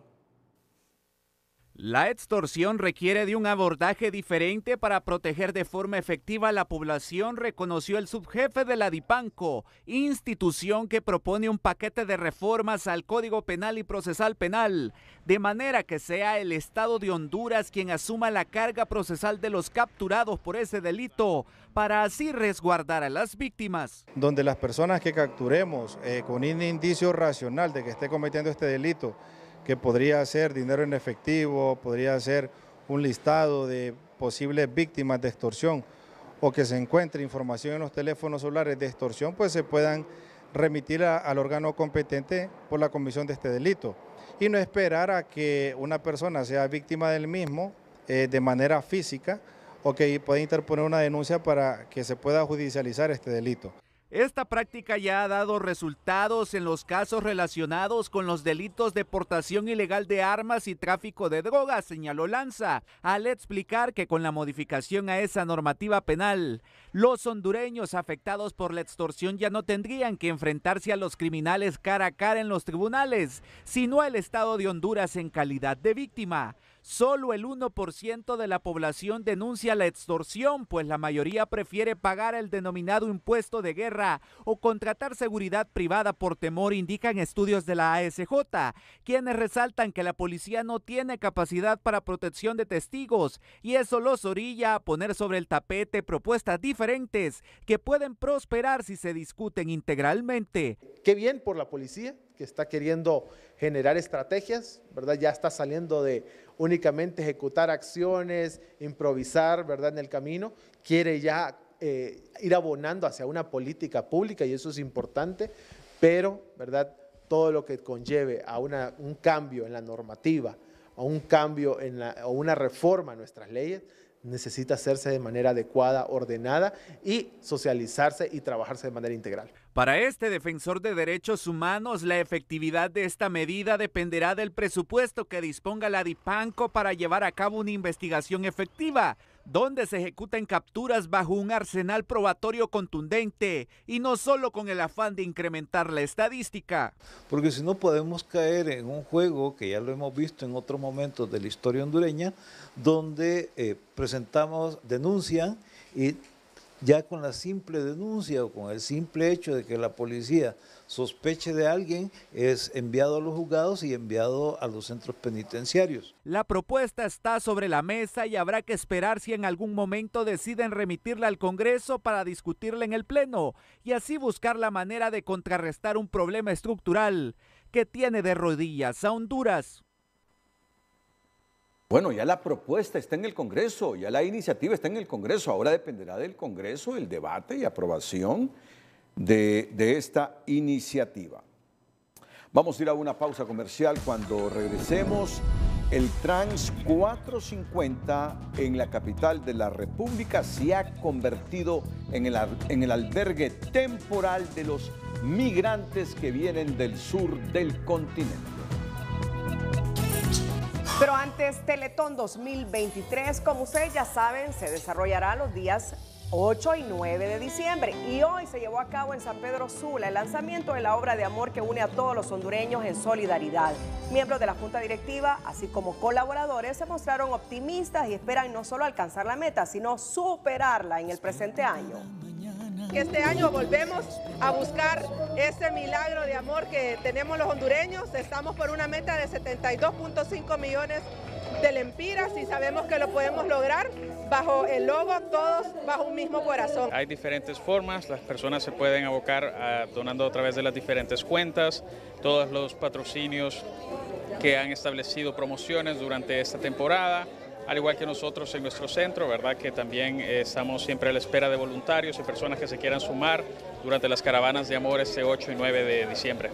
S22: La extorsión requiere de un abordaje diferente para proteger de forma efectiva a la población, reconoció el subjefe de la Dipanco, institución que propone un paquete de reformas al Código Penal y Procesal Penal, de manera que sea el Estado de Honduras quien asuma la carga procesal de los capturados por ese delito, para así resguardar a las víctimas.
S23: Donde las personas que capturemos con un indicio racional de que esté cometiendo este delito, que podría ser dinero en efectivo, podría ser un listado de posibles víctimas de extorsión o que se encuentre información en los teléfonos celulares de extorsión, pues se puedan remitir al órgano competente por la comisión de este delito y no esperar a que una persona sea víctima del mismo de manera física o que pueda interponer una denuncia para que se pueda judicializar este delito.
S22: Esta práctica ya ha dado resultados en los casos relacionados con los delitos de portación ilegal de armas y tráfico de drogas, señaló Lanza, al explicar que con la modificación a esa normativa penal, los hondureños afectados por la extorsión ya no tendrían que enfrentarse a los criminales cara a cara en los tribunales, sino el Estado de Honduras en calidad de víctima. Solo el 1% de la población denuncia la extorsión, pues la mayoría prefiere pagar el denominado impuesto de guerra o contratar seguridad privada por temor, indican estudios de la ASJ, quienes resaltan que la policía no tiene capacidad para protección de testigos y eso los orilla a poner sobre el tapete propuestas diferentes que pueden prosperar si se discuten integralmente.
S8: Qué bien por la policía que está queriendo generar estrategias, ¿verdad? Ya está saliendo de únicamente ejecutar acciones, improvisar, ¿verdad? En el camino, quiere ya ir abonando hacia una política pública y eso es importante, pero, ¿verdad? Todo lo que conlleve a un cambio en la normativa a un cambio o una reforma a nuestras leyes, necesita hacerse de manera adecuada, ordenada y socializarse y trabajarse de manera integral.
S22: Para este defensor de derechos humanos, la efectividad de esta medida dependerá del presupuesto que disponga la DIPANCO para llevar a cabo una investigación efectiva, donde se ejecuten capturas bajo un arsenal probatorio contundente y no solo con el afán de incrementar la estadística.
S6: Porque si no podemos caer en un juego que ya lo hemos visto en otros momentos de la historia hondureña, donde denuncian y ya con la simple denuncia o con el simple hecho de que la policía sospeche de alguien, es enviado a los juzgados y enviado a los centros penitenciarios.
S22: La propuesta está sobre la mesa y habrá que esperar si en algún momento deciden remitirla al Congreso para discutirla en el Pleno y así buscar la manera de contrarrestar un problema estructural que tiene de rodillas a Honduras.
S3: Bueno, ya la propuesta está en el Congreso, ya la iniciativa está en el Congreso. Ahora dependerá del Congreso el debate y aprobación de esta iniciativa. Vamos a ir a una pausa comercial. Cuando regresemos, el Trans 450 en la capital de la República se ha convertido en el albergue temporal de los migrantes que vienen del sur del continente.
S1: Pero antes, Teletón 2023, como ustedes ya saben, se desarrollará los días 8 y 9 de diciembre. Y hoy se llevó a cabo en San Pedro Sula el lanzamiento de la obra de amor que une a todos los hondureños en solidaridad. Miembros de la Junta Directiva, así como colaboradores, se mostraron optimistas y esperan no solo alcanzar la meta, sino superarla en el presente año.
S7: Este año volvemos a buscar ese milagro de amor que tenemos los hondureños. Estamos por una meta de 72.5 millones de lempiras y sabemos que lo podemos lograr bajo el logo, todos bajo un mismo corazón.
S20: Hay diferentes formas, las personas se pueden abocar donando a través de las diferentes cuentas, todos los patrocinios que han establecido promociones durante esta temporada. Al igual que nosotros en nuestro centro, ¿verdad? Que también estamos siempre a la espera de voluntarios y personas que se quieran sumar durante las caravanas de amor este 8 y 9 de diciembre.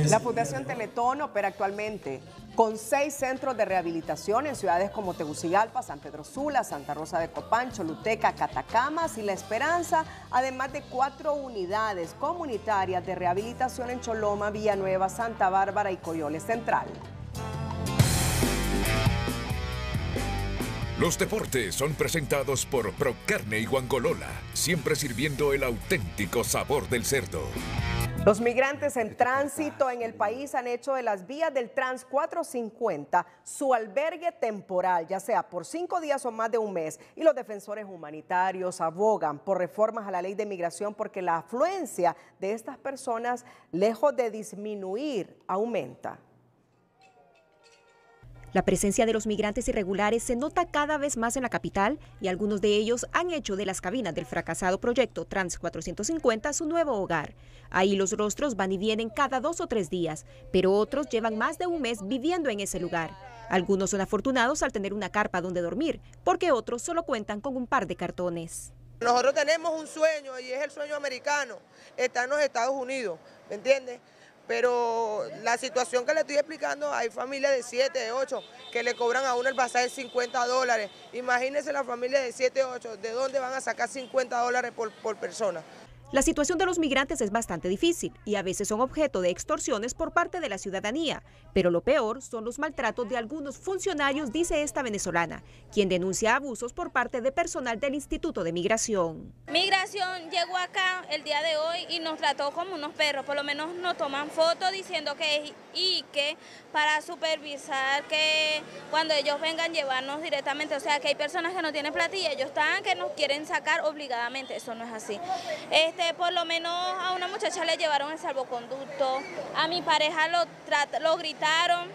S1: La Fundación Teletón opera actualmente con 6 centros de rehabilitación en ciudades como Tegucigalpa, San Pedro Sula, Santa Rosa de Copán, Choluteca, Catacamas y La Esperanza, además de 4 unidades comunitarias de rehabilitación en Choloma, Villanueva, Santa Bárbara y Coyoles Central.
S2: Los deportes son presentados por Procarne y Guangolola, siempre sirviendo el auténtico sabor del cerdo.
S1: Los migrantes en tránsito en el país han hecho de las vías del Trans 450 su albergue temporal, ya sea por 5 días o más de un mes. Y los defensores humanitarios abogan por reformas a la ley de migración porque la afluencia de estas personas, lejos de disminuir, aumenta.
S24: La presencia de los migrantes irregulares se nota cada vez más en la capital y algunos de ellos han hecho de las cabinas del fracasado proyecto Trans 450 su nuevo hogar. Ahí los rostros van y vienen cada 2 o 3 días, pero otros llevan más de un mes viviendo en ese lugar. Algunos son afortunados al tener una carpa donde dormir, porque otros solo cuentan con un par de cartones.
S25: Nosotros tenemos un sueño y es el sueño americano, está en los Estados Unidos, ¿me entiendes? Pero la situación que le estoy explicando, hay familias de 7, de 8 que le cobran a uno el pasaje $50. Imagínense la familia de 7, 8, ¿de dónde van a sacar $50 por persona?
S24: La situación de los migrantes es bastante difícil y a veces son objeto de extorsiones por parte de la ciudadanía, pero lo peor son los maltratos de algunos funcionarios, dice esta venezolana, quien denuncia abusos por parte de personal del Instituto de Migración.
S26: Migración llegó acá el día de hoy y nos trató como unos perros, por lo menos nos toman fotos diciendo que para supervisar que cuando ellos vengan llevarnos directamente, o sea que hay personas que no tienen plata y ellos están que nos quieren sacar obligadamente, eso no es así. Por lo menos a una muchacha le llevaron el salvoconducto, a mi pareja lo gritaron.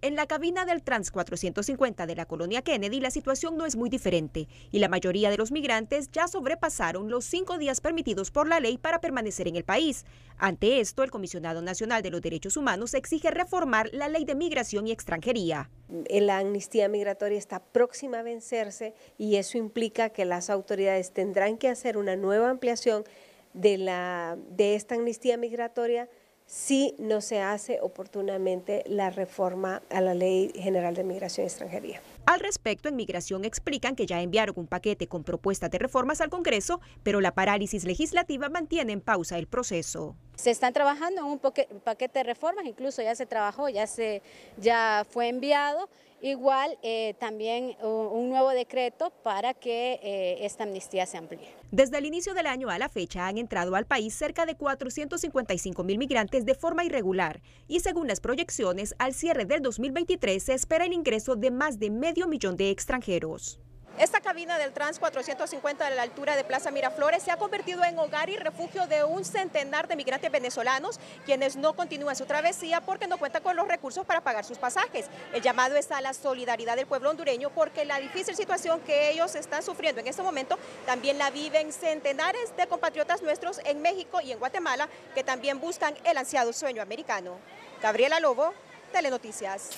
S24: En la cabina del Trans 450 de la colonia Kennedy la situación no es muy diferente y la mayoría de los migrantes ya sobrepasaron los 5 días permitidos por la ley para permanecer en el país. Ante esto, el Comisionado Nacional de los Derechos Humanos exige reformar la Ley de Migración y Extranjería.
S27: La amnistía migratoria está próxima a vencerse y eso implica que las autoridades tendrán que hacer una nueva ampliación de esta amnistía migratoria si no se hace oportunamente la reforma a la Ley General de Migración y Extranjería.
S24: Al respecto, en Migración explican que ya enviaron un paquete con propuestas de reformas al Congreso, pero la parálisis legislativa mantiene en pausa el proceso.
S5: Se están trabajando en un paquete de reformas, incluso ya se trabajó, ya fue enviado. Igual también un nuevo decreto para que esta amnistía se amplíe.
S24: Desde el inicio del año a la fecha han entrado al país cerca de 455,000 migrantes de forma irregular y según las proyecciones, al cierre del 2023 se espera el ingreso de más de 500,000 de extranjeros.
S9: Esta cabina del Trans 450 a la altura de Plaza Miraflores se ha convertido en hogar y refugio de un centenar de migrantes venezolanos, quienes no continúan su travesía porque no cuentan con los recursos para pagar sus pasajes. El llamado es a la solidaridad del pueblo hondureño porque la difícil situación que ellos están sufriendo en este momento también la viven centenares de compatriotas nuestros en México y en Guatemala que también buscan el ansiado sueño americano. Gabriela Lobo, Telenoticias.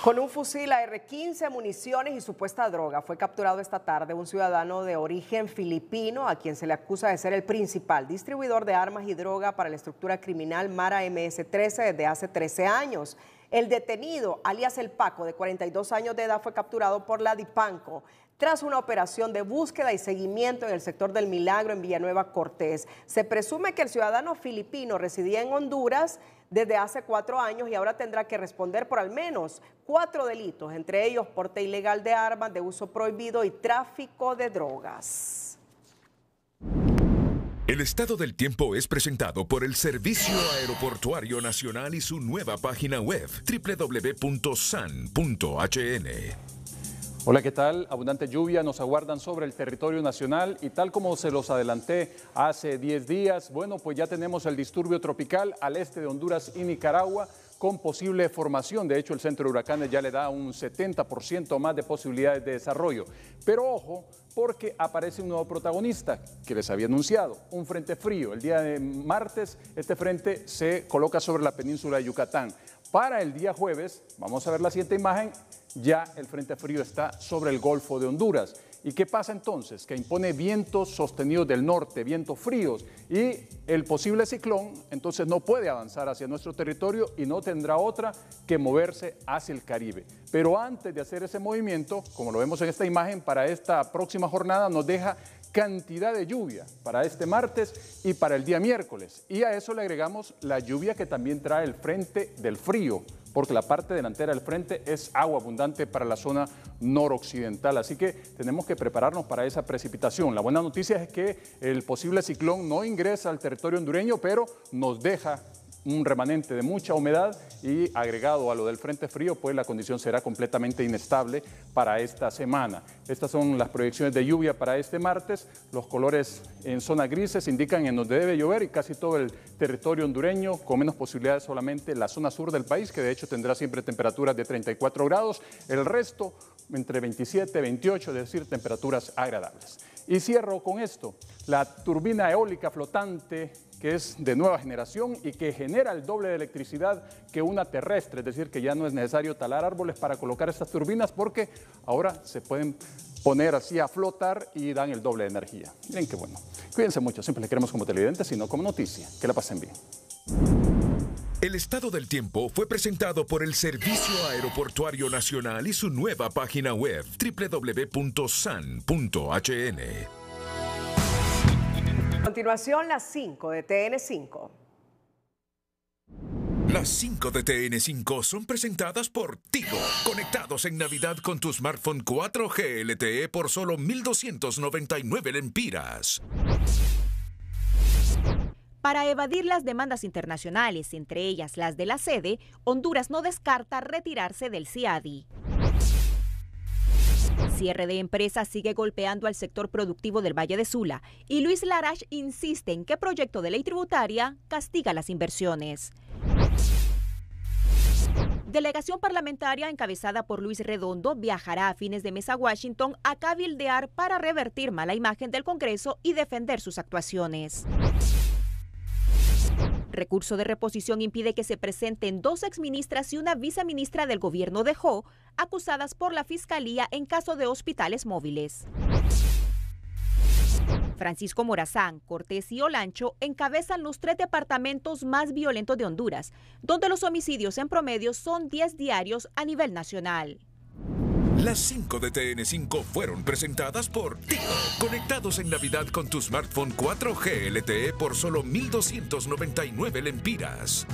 S1: Con un fusil AR-15, municiones y supuesta droga, fue capturado esta tarde un ciudadano de origen filipino a quien se le acusa de ser el principal distribuidor de armas y droga para la estructura criminal Mara MS-13 desde hace 13 años. El detenido, alias El Paco, de 42 años de edad, fue capturado por la DIPANCO tras una operación de búsqueda y seguimiento en el sector del Milagro en Villanueva Cortés. Se presume que el ciudadano filipino residía en Honduras desde hace 4 años y ahora tendrá que responder por al menos 4 delitos, entre ellos porte ilegal de armas, de uso prohibido y tráfico de drogas.
S2: El estado del tiempo es presentado por el Servicio Aeroportuario Nacional y su nueva página web www.san.hn.
S10: Hola, ¿qué tal? Abundante lluvia nos aguardan sobre el territorio nacional y tal como se los adelanté hace 10 días, bueno, pues ya tenemos el disturbio tropical al este de Honduras y Nicaragua con posible formación. De hecho, el centro de huracanes ya le da un 70% más de posibilidades de desarrollo. Pero ojo, porque aparece un nuevo protagonista que les había anunciado, un frente frío. El día de martes, este frente se coloca sobre la península de Yucatán. Para el día jueves, vamos a ver la siguiente imagen, ya el frente frío está sobre el Golfo de Honduras. ¿Y qué pasa entonces? Que impone vientos sostenidos del norte, vientos fríos, y el posible ciclón entonces no puede avanzar hacia nuestro territorio y no tendrá otra que moverse hacia el Caribe. Pero antes de hacer ese movimiento, como lo vemos en esta imagen, para esta próxima jornada nos deja cantidad de lluvia para este martes y para el día miércoles. Y a eso le agregamos la lluvia que también trae el frente del frío, porque la parte delantera del frente es agua abundante para la zona noroccidental. Así que tenemos que prepararnos para esa precipitación. La buena noticia es que el posible ciclón no ingresa al territorio hondureño, pero nos deja un remanente de mucha humedad y agregado a lo del frente frío, pues la condición será completamente inestable para esta semana. Estas son las proyecciones de lluvia para este martes. Los colores en zona grises indican en donde debe llover y casi todo el territorio hondureño, con menos posibilidades solamente la zona sur del país, que de hecho tendrá siempre temperaturas de 34 grados. El resto entre 27 y 28, es decir, temperaturas agradables. Y cierro con esto, la turbina eólica flotante que es de nueva generación y que genera el doble de electricidad que una terrestre, es decir, que ya no es necesario talar árboles para colocar estas turbinas porque ahora se pueden poner así a flotar y dan el doble de energía. Miren qué bueno. Cuídense mucho, siempre les queremos como televidentes, sino como noticia. Que la pasen bien.
S2: El estado del tiempo fue presentado por el Servicio Aeroportuario Nacional y su nueva página web www.san.hn.
S1: A continuación, las 5 de TN5.
S2: Las 5 de TN5 son presentadas por Tigo. Conectados en Navidad con tu smartphone 4G LTE por solo 1,299 lempiras.
S24: Para evadir las demandas internacionales, entre ellas las de la sede, Honduras no descarta retirarse del CIADI. Cierre de empresas sigue golpeando al sector productivo del Valle de Sula y Luis Larache insiste en que proyecto de ley tributaria castiga las inversiones. Delegación parlamentaria encabezada por Luis Redondo viajará a fines de mes a Washington a cabildear para revertir mala imagen del Congreso y defender sus actuaciones. Recurso de reposición impide que se presenten 2 exministras y una viceministra del gobierno de Jo, acusadas por la Fiscalía en caso de hospitales móviles. Francisco Morazán, Cortés y Olancho encabezan los 3 departamentos más violentos de Honduras, donde los homicidios en promedio son 10 diarios a nivel nacional.
S2: Las 5 de TN5 fueron presentadas por Tigo. Conectados en Navidad con tu smartphone 4G LTE por solo 1,299 lempiras.